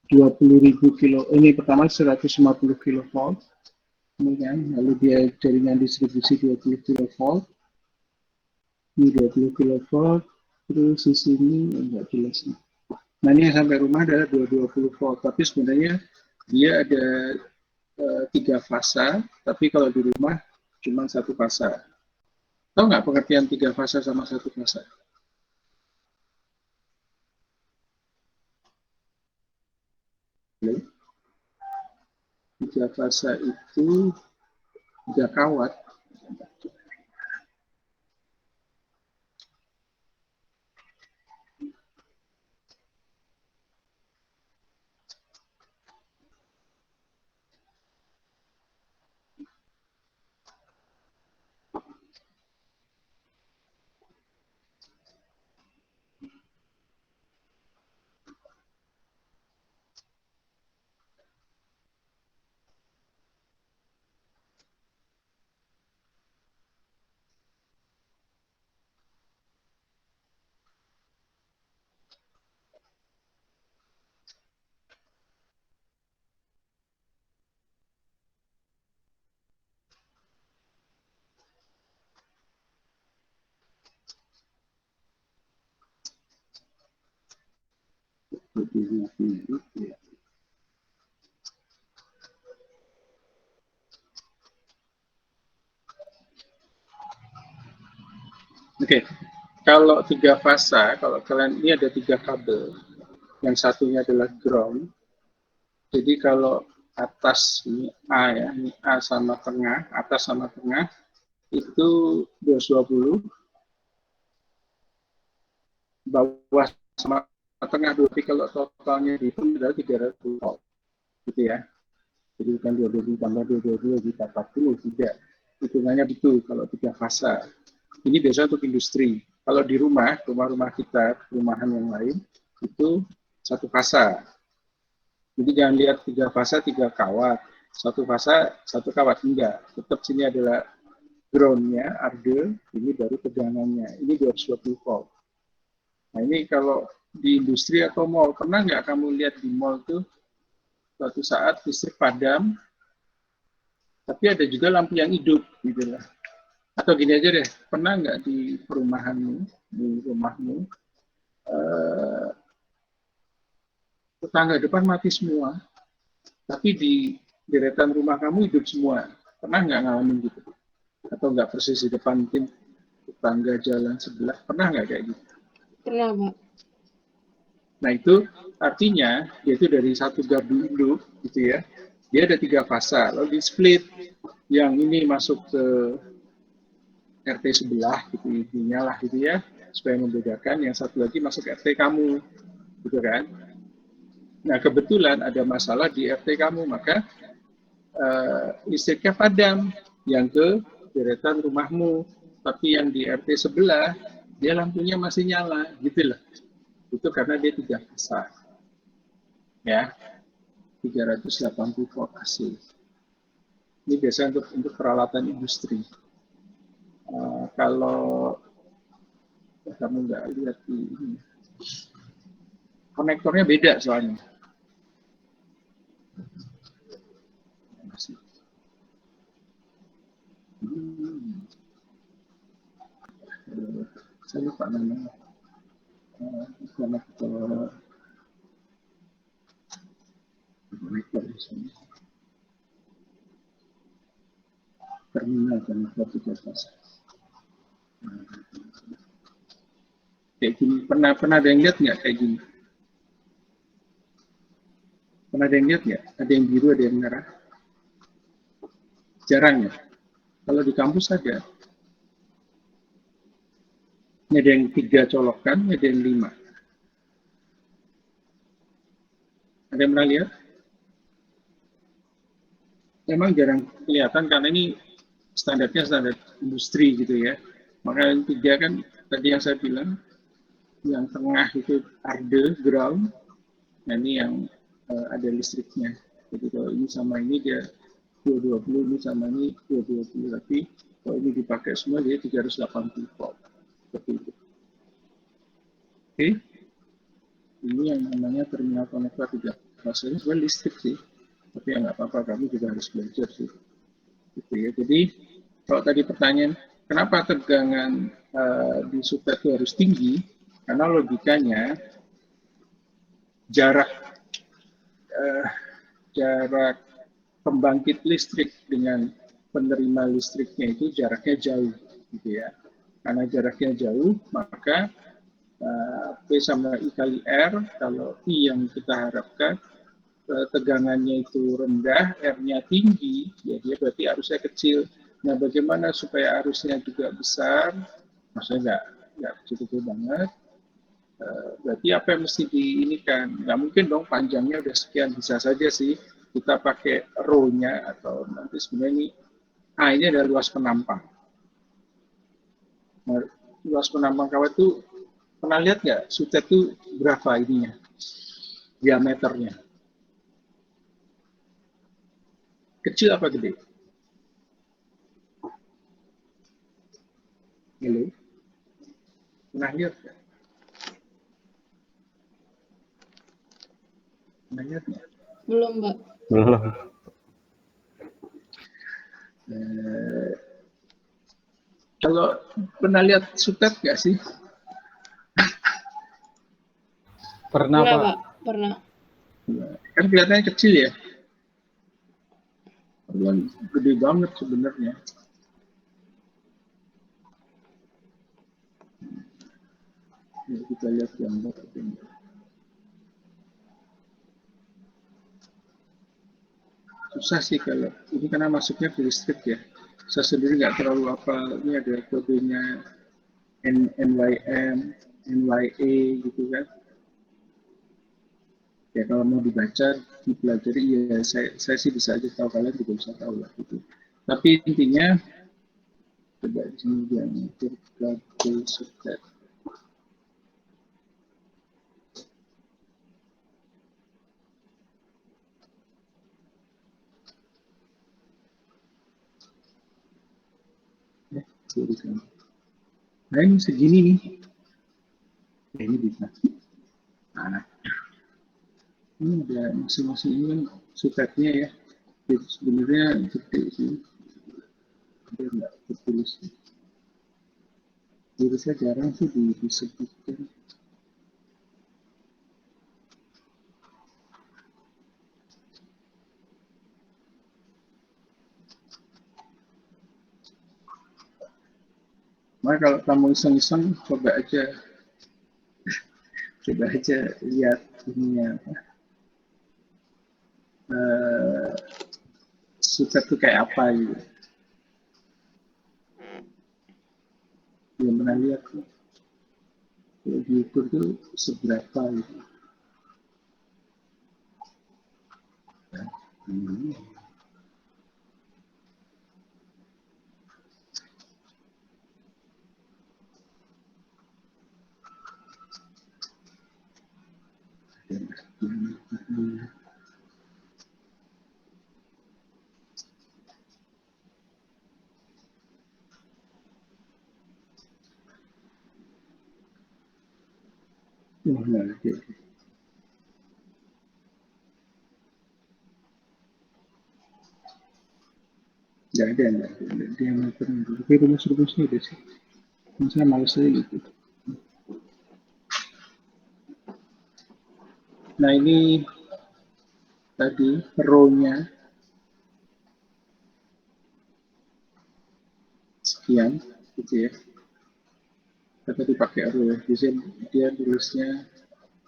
20.000 kilo. Ini pertama 150 kilovolt. Kemudian lalu dia jaringan distribusi 20 kilovolt. Ini 20 kilovolt. Terus di sini enggak jelas nih. Nah, ini yang sampai rumah adalah 220 volt. Tapi sebenarnya dia ada 3 fasa, tapi kalau di rumah cuma 1 fasa. Tahu nggak pengertian 3 fasa sama 1 fasa? Oke. 3 fasa itu 3 kawat. Oke, kalau 3 fasa, kalau kalian ini ada 3 kabel, yang satunya adalah ground. Jadi kalau atas ini A ya, ini A sama tengah, atas sama tengah itu 220, bawah sama tengah 2, tapi kalau totalnya dihitung adalah 300 volt, gitu ya. Jadi bukan 220 tambah 220 kita 40, tidak. Hitungannya betul kalau 3 fasa. Ini biasa untuk industri. Kalau di rumah-rumah kita, perumahan yang lain, itu 1 fasa. Jadi jangan lihat 3 fasa, 3 kawat. 1 fasa, 1 kawat. Enggak. Tetap sini adalah ground-nya, arde, ini baru tegangannya. Ini 220 volt. Nah, ini kalau di industri atau mall, pernah nggak kamu lihat di mall tuh suatu saat listrik padam, tapi ada juga lampu yang hidup, gitu lah. Atau gini aja deh, pernah nggak di perumahanmu, di rumahmu, tetangga depan mati semua, tapi di deretan rumah kamu hidup semua. Pernah nggak ngalamin gitu? Atau nggak persis di depan tim tetangga jalan sebelah? Pernah nggak kayak gitu? Pernah, Pak. Nah itu artinya dia itu dari satu gardu induk gitu ya. Dia ada 3 fasa, lalu di split. Yang ini masuk ke RT sebelah gitu intinya lah gitu ya, supaya membedakan. Yang satu lagi masuk RT kamu, gitu kan. Nah kebetulan ada masalah di RT kamu, maka listriknya padam yang ke deretan rumahmu, tapi yang di RT sebelah dia lampunya masih nyala, gitu loh. Itu karena dia 3 fasa, ya, 380 volt AC. Ini biasanya untuk peralatan industri. Kalau kamu nggak lihat di ini, konektornya beda soalnya. Saya lupa namanya. Konektor di sini. Terminal konektor 3 fasa. Kayak gini, pernah ada yang lihat nggak kayak gini? Pernah ada yang lihat nggak? Ada yang biru, ada yang merah? Jarang ya? Kalau di kampus ada. Ini ada yang 3 colokan, ada yang 5. Ada yang pernah lihat? Memang jarang kelihatan karena ini standarnya standar industri gitu ya. Maka yang 3 kan tadi yang saya bilang, yang tengah itu arde, ground. Nah ini yang ada listriknya. Jadi kalau ini sama ini dia 220, ini sama ini 220. Tapi kalau ini dipakai semua dia 380 volt. Seperti itu. Oke. Ini yang namanya terminal konektor 3 fasa. Ini sebenarnya listrik sih. Tapi ya nggak apa-apa, kami juga harus belajar sih. Gitu ya. Jadi kalau tadi pertanyaan, kenapa tegangan di sutet itu harus tinggi? Karena logikanya jarak pembangkit listrik dengan penerima listriknya itu jaraknya jauh, gitu ya. Karena jaraknya jauh, maka P sama I kali R, kalau I yang kita harapkan tegangannya itu rendah, R-nya tinggi, ya dia berarti arusnya kecil. Nah, bagaimana supaya arusnya juga besar? Maksudnya nggak kecil-kecil banget. Berarti apa yang mesti diinikan? Nggak mungkin dong panjangnya udah sekian, bisa saja sih kita pakai row-nya atau nanti sebenarnya ini A ini adalah luas penampang. Nah, luas penampang kawat itu pernah lihat nggak sutet itu berapa ininya diameternya? Kecil apa gede? Halo? Pernah lihat nggak? Pernah lihat nggak? Belum, Mbak. Belum. Kalau pernah lihat sutet nggak sih? Pernah, Pernah, Pak. Pak. Pernah. Kan kelihatannya kecil ya. Padahal gede banget sebenarnya. Ya, kita lihat gambar. Susah sih kalau ini karena masuknya ke listrik ya. Saya sendiri nggak terlalu apa. Ini ada kodenya NYM, NYA gitu kan. Ya kalau mau dibaca, dipelajari, ya saya sih bisa aja tahu, kalian juga bisa tahu lah gitu. Tapi intinya, coba di sini yang terkabel sutet. Nah ini segini nih. Ya, ini bisa. Nah, ini ada masing-masing ini kan sutetnya ya. Jadi sebenarnya gede sih. Dia nggak tertulis. Virusnya jarang sih disebutkan. Maka kalau kamu iseng-iseng, coba aja lihat ininya suket itu kayak apa gitu. Belum pernah lihat tuh. Kalau diukur tuh seberapa gitu. Nah, gitu. Nggak ada diameter itu. Tapi rumus-rumusnya ada sih. Masa males aja gitu. Nah ini tadi row-nya sekian gitu ya. Kita tadi pakai row ya. Biasanya dia tulisnya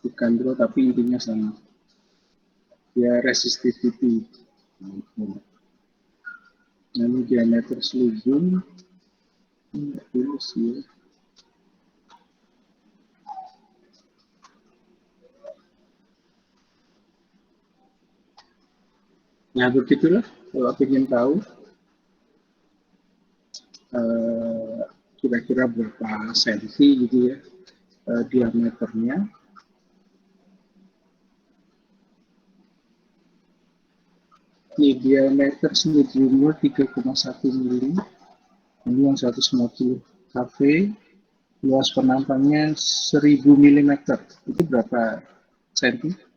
bukan row tapi intinya sama. Dia resistivity. Nah, ini diameter selubung. Ini tulis ya. Nah begitulah kalau ingin tahu kira-kira berapa senti gitu ya diameternya. Ini diameter selubungnya 3,1 mili. Ini yang 150 kV. Luas penampangnya 1000 mm. Itu berapa senti?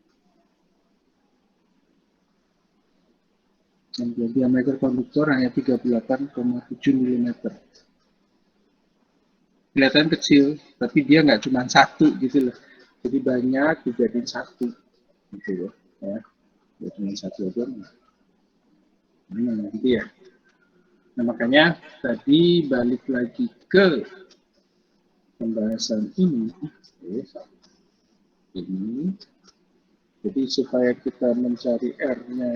Dan diameter konduktor hanya 38,7 mm. Kelihatan kecil, tapi dia nggak cuma satu gitu loh. Jadi banyak dijadiin satu gitu loh. Ya, cuma satu aja. Gitu ya. Nah makanya tadi balik lagi ke pembahasan ini. Jadi supaya kita mencari R-nya,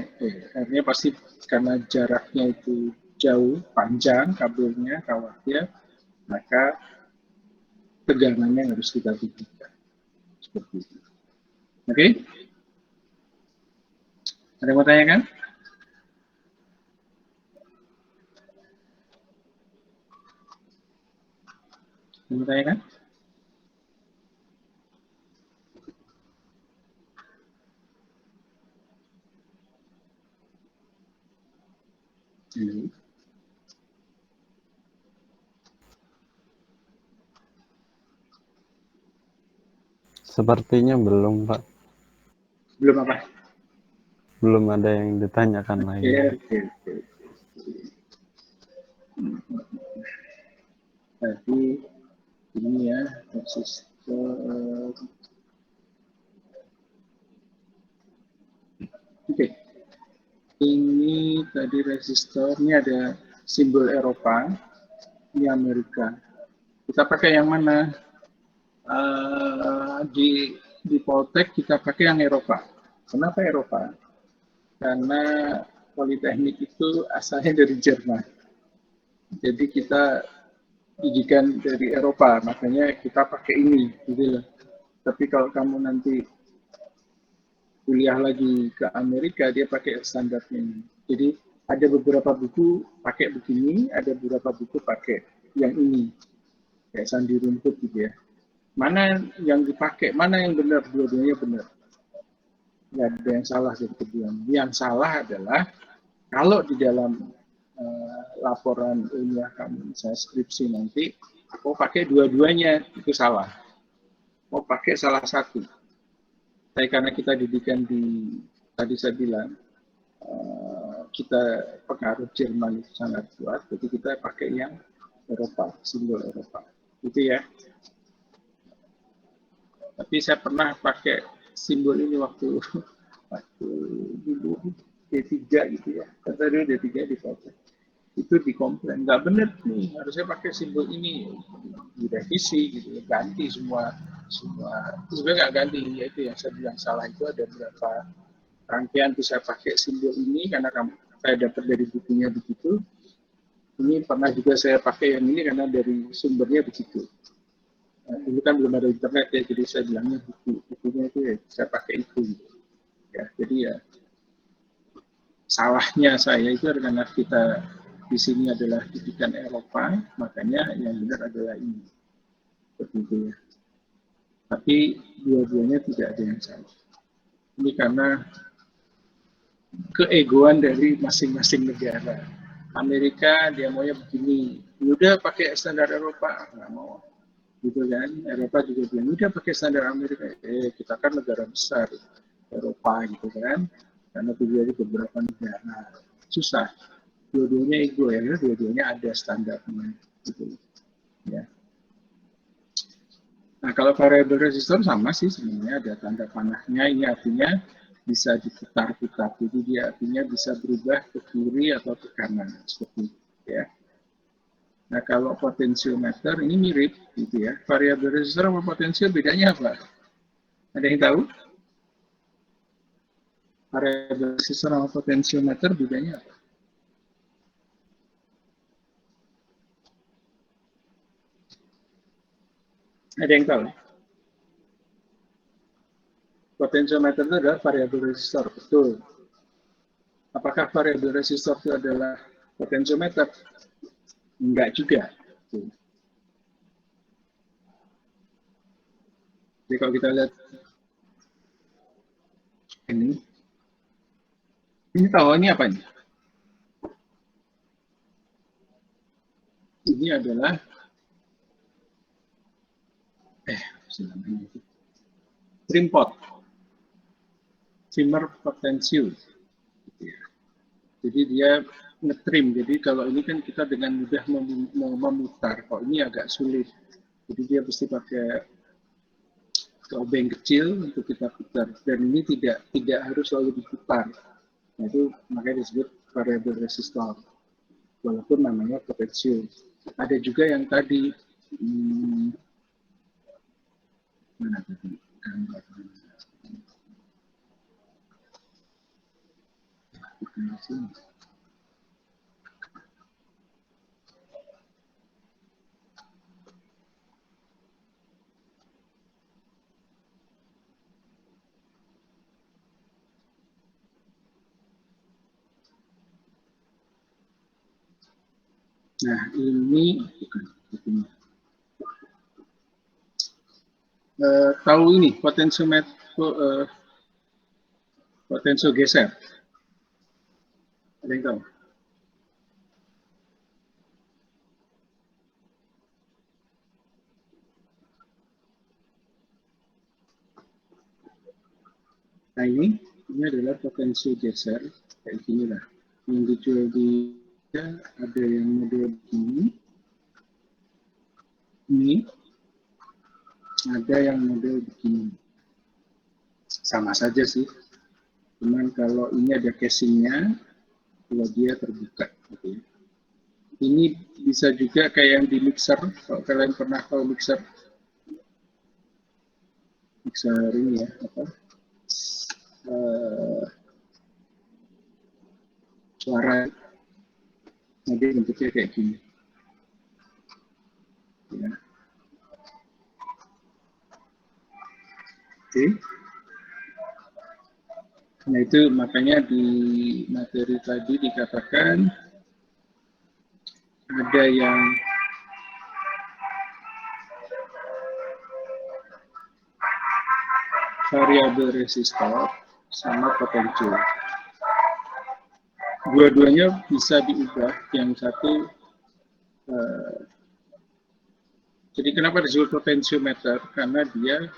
R-nya pasti karena jaraknya itu jauh, panjang kabelnya, kawatnya, maka tegangannya harus kita tinggikan. Seperti itu. Oke? Ada yang mau tanyakan? Ada yang mau tanyakan? Sepertinya belum, Pak. Belum apa? Belum ada yang ditanyakan lagi. Oke. Tadi ini ya, resistor. Oke. Ini tadi resistor, ini ada simbol Eropa, ini Amerika. Kita pakai yang mana? Di Poltek kita pakai yang Eropa. Kenapa Eropa? Karena Politeknik itu asalnya dari Jerman. Jadi kita didikan dari Eropa, makanya kita pakai ini. Gitu. Tapi kalau kamu nanti kuliah lagi ke Amerika, dia pakai standarnya ini. Jadi ada beberapa buku pakai begini, ada beberapa buku pakai yang ini. Kayak sandi rumput gitu ya. Mana yang dipakai, mana yang benar, dua-duanya benar. Nggak ada yang salah sebetulnya. Yang salah adalah kalau di dalam laporan ilmiah kamu, misalnya skripsi nanti, mau pakai dua-duanya, itu salah. Mau pakai salah satu. Tapi karena kita didikan di, tadi saya bilang, kita pengaruh Jerman itu sangat kuat, jadi kita pakai yang Eropa, simbol Eropa. Gitu ya. Tapi saya pernah pakai simbol ini waktu dulu D3 gitu ya. Kata dulu D3 di foto. itu dikomplain, nggak benar nih, harusnya pakai simbol ini, direvisi gitu, ganti semua sebenarnya nggak ganti, yaitu yang saya bilang salah itu ada beberapa rangkaian tuh saya pakai simbol ini karena saya dapat dari bukunya begitu. Ini pernah juga saya pakai yang ini karena dari sumbernya begitu. Nah, dulu kan belum ada internet ya, jadi saya bilangnya bukunya itu ya saya pakai itu. Ya, jadi ya salahnya saya itu karena kita di sini adalah didikan Eropa, makanya yang benar adalah ini. Seperti itu ya. Tapi dua-duanya tidak ada yang salah. Ini karena keegoan dari masing-masing negara. Amerika dia maunya begini, udah pakai standar Eropa, nggak mau, gitu kan? Eropa juga bilang udah pakai standar Amerika, kita kan negara besar Eropa gitu kan, karena terjadi beberapa negara susah, dua-duanya ego ya, dua-duanya ada standarnya, gitu ya. Nah kalau variable resistor sama sih sebenarnya ada tanda panahnya, ini artinya bisa diputar-putar, jadi dia artinya bisa berubah ke kiri atau ke kanan seperti itu ya. Nah kalau potensiometer ini mirip gitu ya, variabel resistor sama potensio bedanya apa? Ada yang tahu? Variabel resistor sama potensiometer bedanya apa? Ada yang tahu? Potensiometer itu adalah variabel resistor, betul. Apakah variabel resistor itu adalah potensiometer? Enggak juga. Jadi kalau kita lihat ini tahu ini apa ini? Ini adalah trim pot, trimmer potential. Jadi dia ngetrim. Jadi kalau ini kan kita dengan mudah memutar. Kalau ini agak sulit. Jadi dia mesti pakai obeng kecil untuk kita putar. Dan ini tidak harus selalu diputar. Nah, itu makanya disebut variabel resistor. Walaupun namanya potensial. Ada juga yang tadi mana tadi? Nah, ini tahu ini potensio geser. Ada yang tahu? Nah ini adalah potensio geser kayak gini lah. Yang dijual di ada yang model begini, ini ada yang model begini. Sama saja sih. Cuman kalau ini ada casingnya, kalau dia terbuka. Gitu ya. Ini bisa juga kayak yang di mixer. Kalau kalian pernah tahu mixer ini ya, apa? Suara, jadi bentuknya kayak gini. Ya. Oke. Nah itu makanya di materi tadi dikatakan ada yang variabel resistor sama potensial. Dua-duanya bisa diubah. Yang satu, jadi kenapa disebut potensiometer? Karena dia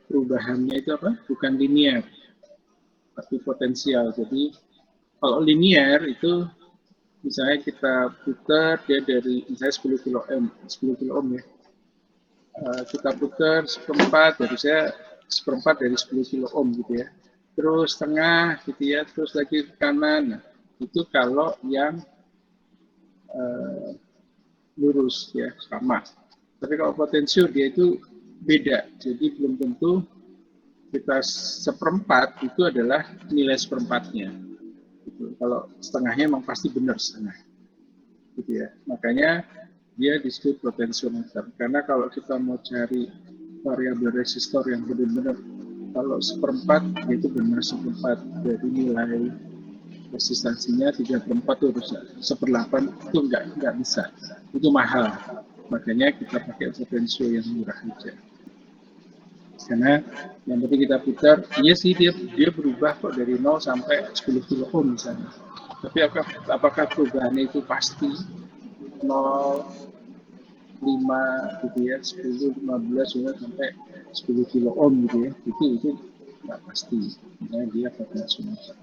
perubahannya itu apa? Bukan linear, tapi potensial. Jadi kalau linear itu misalnya kita putar dia dari misalnya 10 kilo ohm ya. Kita putar seperempat dari 10 kilo ohm gitu ya. Terus setengah gitu ya, terus lagi ke kanan. Nah, Itu kalau yang lurus ya, sama. Tapi kalau potensio dia itu beda, jadi belum tentu kita seperempat itu adalah nilai seperempatnya. Gitu. Kalau setengahnya memang pasti benar setengah, gitu ya. Makanya dia disebut potensiometer. Karena kalau kita mau cari variabel resistor yang benar-benar, kalau seperempat itu benar seperempat dari nilai resistansinya 3/4 itu harus 1/8 itu nggak bisa, itu mahal. Makanya kita pakai potensio yang murah aja. Karena yang penting kita putar, iya sih dia berubah kok dari 0 sampai 10 kilo ohm misalnya. Tapi apakah perubahannya itu pasti 0, 5 gitu ya, 10, 15 sampai 10 kilo ohm gitu ya, itu nggak pasti. Nah, dia potensiometer.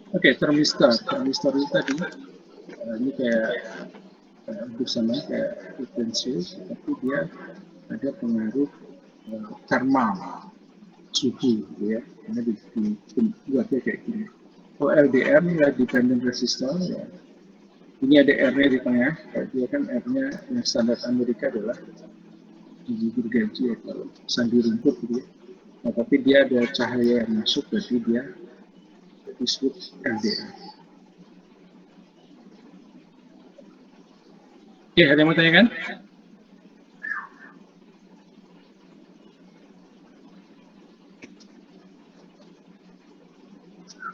Oke, termistor itu tadi ini kayak bersama kayak potensius, tapi dia ada pengaruh thermal suhu, gitu ya. Karena dibuatnya kayak gini. Oh, LDR ya dependent resistor ya. Ini ada R-nya di tengah. Dia kan R-nya yang standar Amerika adalah gergaji atau sandi rumput gitu ya. Nah, tapi dia ada cahaya yang masuk, berarti dia disebut LDR. Oke, ada yang mau tanyakan?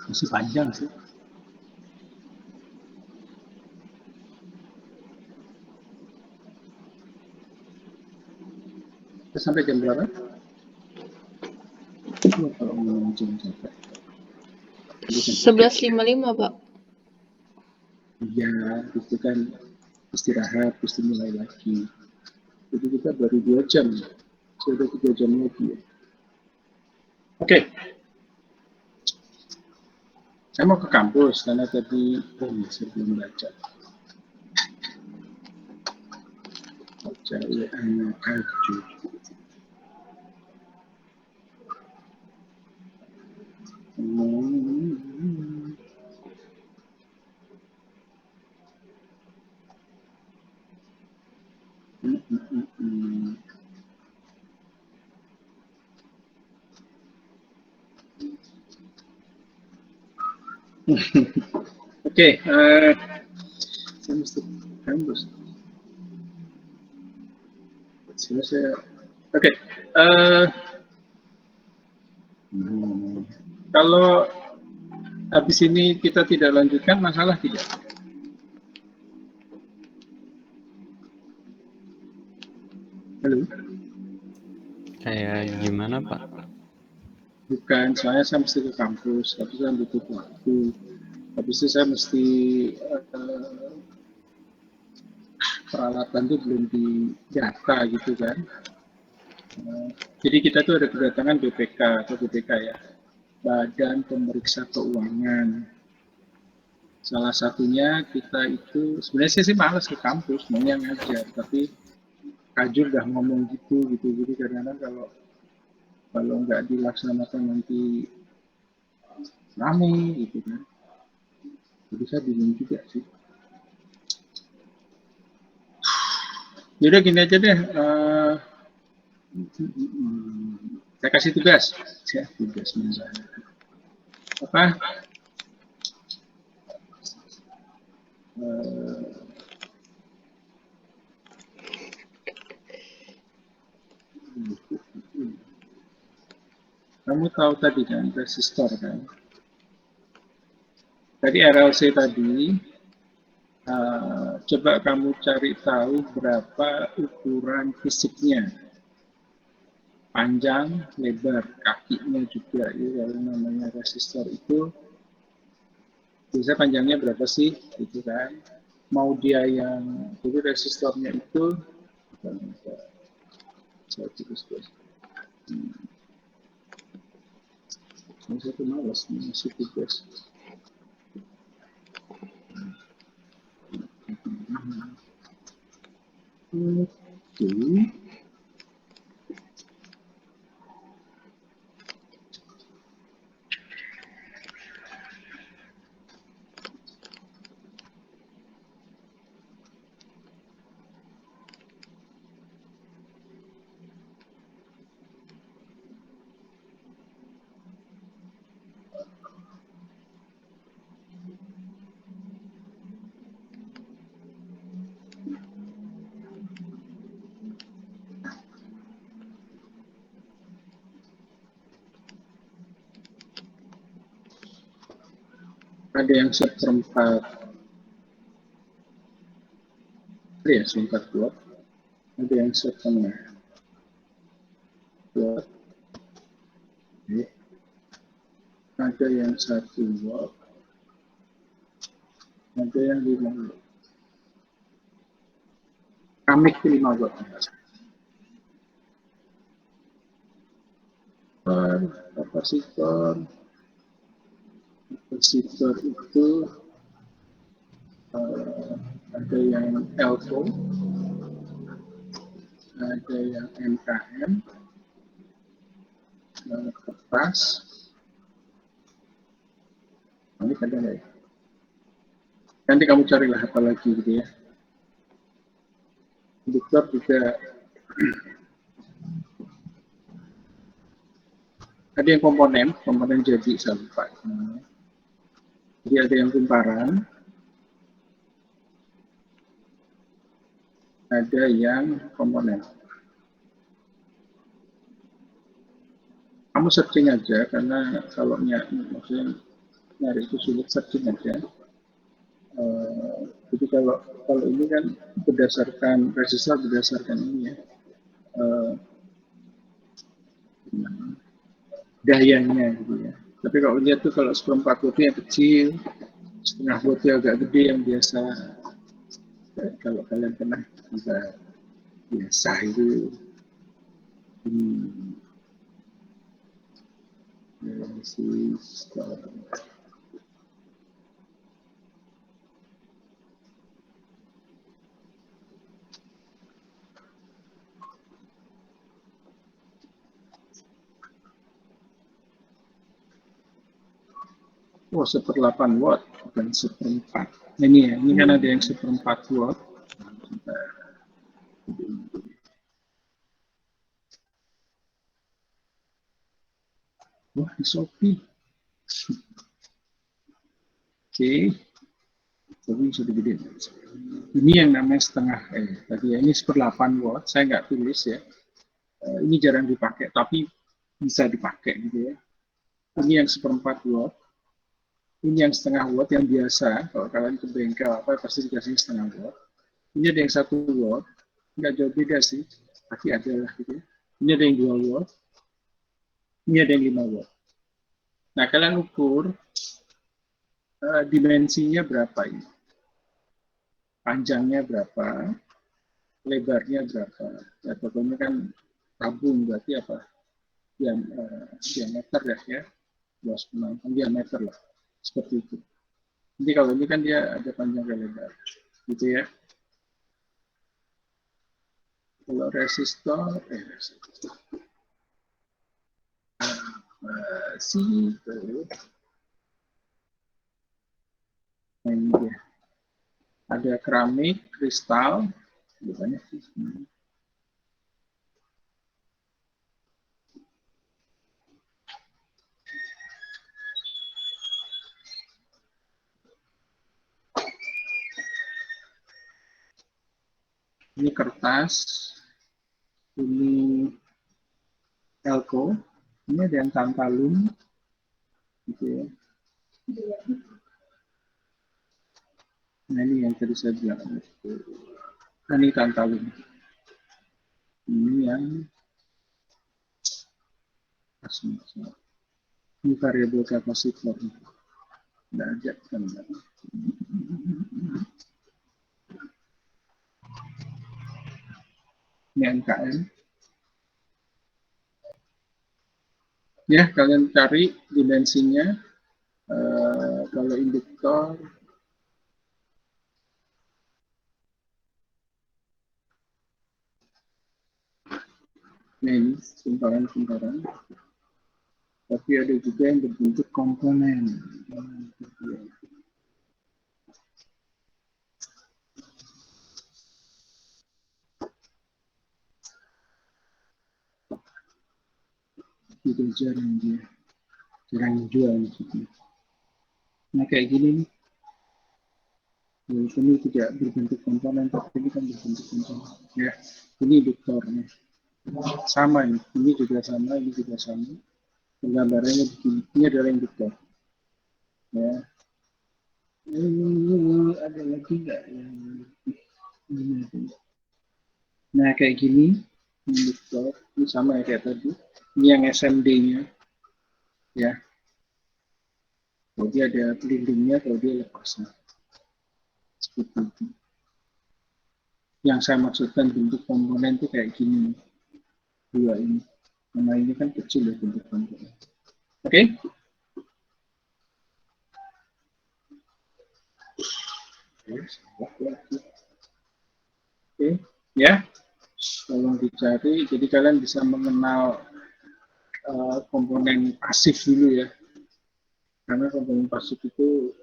Masih panjang sih. Kita sampai jam berapa? Kalau ngomong jam sampai 11.55, Pak. ya itu kan istirahat terus mulai lagi. Jadi kita baru 2 jam, sudah 3 jam lagi ya. Oke. Saya mau ke kampus karena tadi saya belum baca ya anak kaju. Oke, saya mesti kampus. Oke, kalau habis ini kita tidak lanjutkan, masalah tidak? Halo? Kayak gimana, Pak? Bukan, soalnya saya mesti ke kampus, tapi saya butuh waktu. Habis itu saya mesti peralatan itu belum didata gitu kan. Jadi kita tuh ada kedatangan BPK atau BPK ya, Badan Pemeriksa Keuangan. Salah satunya kita itu, sebenarnya saya sih malas ke kampus, maunya ngajar, tapi Kajur udah ngomong gitu. Jadi kadang-kadang kalau nggak dilaksanakan nanti rame gitu kan. Jadi saya bingung juga sih. Yaudah gini aja deh, saya kasih tugas misalnya. Apa? Kamu tahu tadi kan resistor kan? Tadi RLC tadi, coba kamu cari tahu berapa ukuran fisiknya, panjang, lebar, kakinya juga. Ya, kalau namanya resistor itu, biasanya panjangnya berapa sih, gitu kan? Mau dia yang, jadi resistornya itu, saya tulis. Saya tuh malas masih tugas. Oke. Ada yang seperempat, ada yang seperempat watt, ada yang setengah watt, ada yang 1 watt, ada yang 5 watt. Keramik 5 watt. Kapasitor itu ada yang Elko, ada yang MKM, kertas, ini ada nggak ya? Nanti kamu carilah apa lagi gitu ya. Induktor juga ada yang komponen jadi sampai. Jadi ada yang kumparan, ada yang komponen. Kamu searching aja karena kalau maksudnya nyari itu sulit, searching aja. Jadi kalau ini kan berdasarkan resistor, berdasarkan ini ya, dayanya gitu ya. Tapi kalau lihat tuh kalau 1/4 wattnya kecil, setengah wattnya agak gede yang biasa. Kalau kalian pernah juga biasa itu resistor. Oh, 1/8 watt, bukan 1/4. Ini kan ada yang 1/4 watt. Wah, di Shopee. Oke. Jadi sudah gede. Ini yang namanya setengah. Tadi ya, ini 1/8 watt. Saya nggak tulis ya. Ini jarang dipakai, tapi bisa dipakai gitu ya. Ini yang 1/4 watt. Ini yang setengah watt yang biasa. Kalau kalian ke bengkel apa pasti dikasih setengah watt. Ini ada yang 1 watt. Nggak jauh beda sih. Tapi ada lah gitu ya. Ini ada yang 2 watt. Ini ada yang 5 watt. Nah, kalian ukur dimensinya berapa ini. Panjangnya berapa, lebarnya berapa. Ya, pokoknya kan tabung berarti apa? Diameter ya. Luas penonton diameter lah. Seperti itu. Jadi kalau ini kan dia ada panjang dan lebar. Gitu ya. Kalau resistor, ini dia. Ada keramik, kristal, banyak sih. Ini kertas, ini Elko, ini ada yang tantalum, gitu ya. Nah ini yang tadi saya bilang, nah, ini tantalum. Ini yang ini variabel kapasitor. Nggak ada kan? Ini NKM. Ya, kalian cari dimensinya. Kalau induktor, nah ini kumparan. Tapi ada juga yang berbentuk komponen. Itu jarang jual maksudnya. Nah kayak gini nih. Ini tidak berbentuk komponen, tapi ini kan berbentuk komponen. Ya, ini induktornya. Sama ini juga sama, ini juga sama. Penggambarannya begini. Ini adalah induktor. Ya. Ada lagi nggak yang nah kayak gini ini sama ya kayak tadi, ini yang SMD-nya ya, kalau dia ada pelindungnya, kalau dia lepasnya seperti itu. Yang saya maksudkan bentuk komponen itu kayak gini, dua ini, karena ini kan kecil ya bentuk komponen. Oke? Oke, ya. Tolong dicari, jadi kalian bisa mengenal komponen pasif dulu ya. Karena komponen pasif itu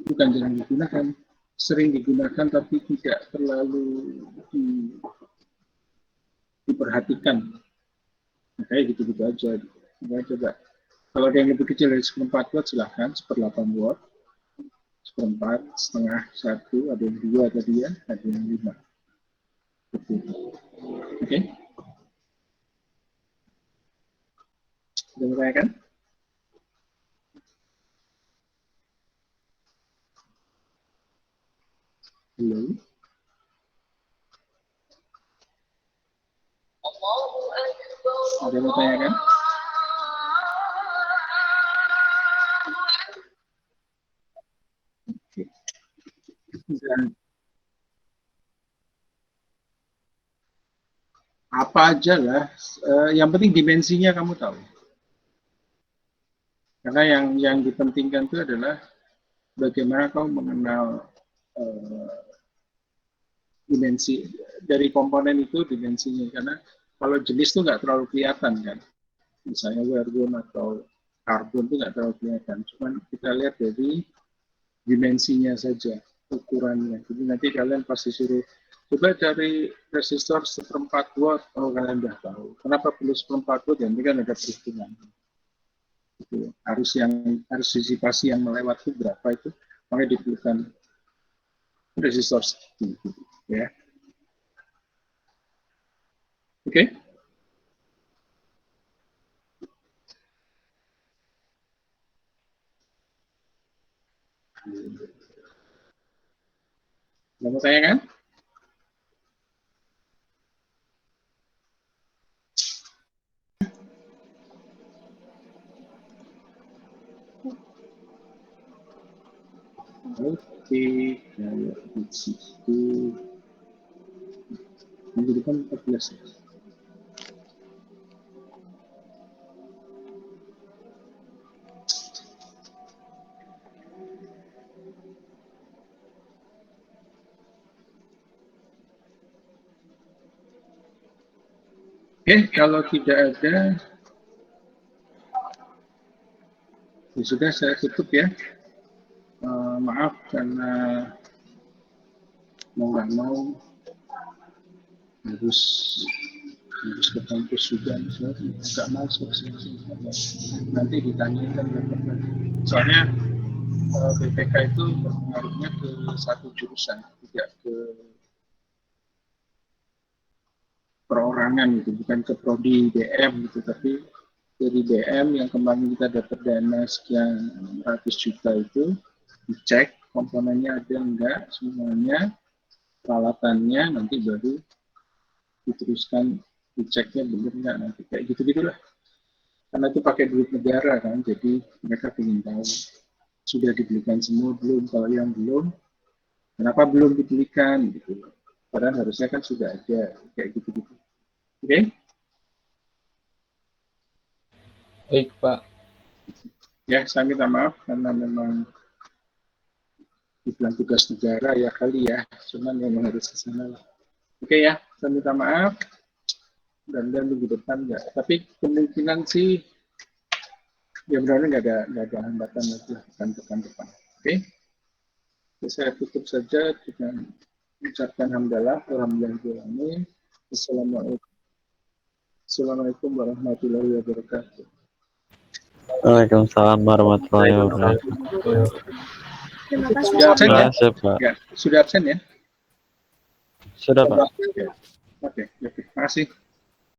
bukan jarang digunakan, sering digunakan tapi tidak terlalu diperhatikan. Nah, kayak gitu-gitu aja. Nah, coba. Kalau ada yang lebih kecil dari 1/4 watt silahkan, 1/8 watt, 1/4, setengah, 1, ada yang 2 tadi ya, ada yang 5. Oke? Sudah mulai kan? Belum? Ada yang mau tanyakan? Oke. Dan apa aja lah, yang penting dimensinya kamu tahu. Karena yang dipentingkan itu adalah bagaimana kamu mengenal dimensi dari komponen itu, dimensinya. Karena kalau jenis itu nggak terlalu kelihatan kan. Misalnya argon atau karbon itu nggak terlalu kelihatan. Cuman kita lihat dari dimensinya saja, ukurannya. Jadi nanti kalian pasti suruh coba cari resistor 1/4 watt, kalau kalian udah tahu. Kenapa perlu 1/4 watt? Yang ini kan ada perhitungan. Itu arus disipasi yang melewat itu berapa itu, makanya diperlukan resistor seperti itu, ya. Oke? Mau tanya kan? Oke, kalau di situ minggu depan 14 ya. Oke, kalau tidak ada, ya sudah saya tutup ya. Maaf karena mau nggak mau harus ke kampus juga, nggak mau nanti ditanyain kan, soalnya BPK itu berpengaruhnya ke satu jurusan, tidak ke perorangan gitu, bukan ke prodi BM gitu, tapi dari BM yang kemarin kita dapat dana sekian ratus juta itu dicek komponennya ada enggak semuanya, peralatannya, nanti baru diteruskan diceknya benar enggak, nanti kayak gitu-gitulah. Karena itu pakai duit negara kan, jadi mereka ingin tahu sudah dibelikan semua belum, kalau yang belum kenapa belum dibelikan gitu. Padahal harusnya kan sudah ada, kayak gitu-gitu. Oke? Baik, Pak. Ya, saya minta maaf karena memang dibilang tugas negara ya kali ya, cuman memang harus ke sana lah. Oke ya, saya minta maaf. Dan minggu depan enggak. Tapi kemungkinan sih ya benar-benar nggak ada hambatan lagi pekan depan. Oke? Saya tutup saja dengan mengucapkan hamdalah, alhamdulillah. Assalamualaikum warahmatullahi wabarakatuh. Waalaikumsalam warahmatullahi wabarakatuh. Terima kasih. Sudah absen ya? Pak. Ya, sudah absen ya? Sudah, Pak. Oke, terima kasih.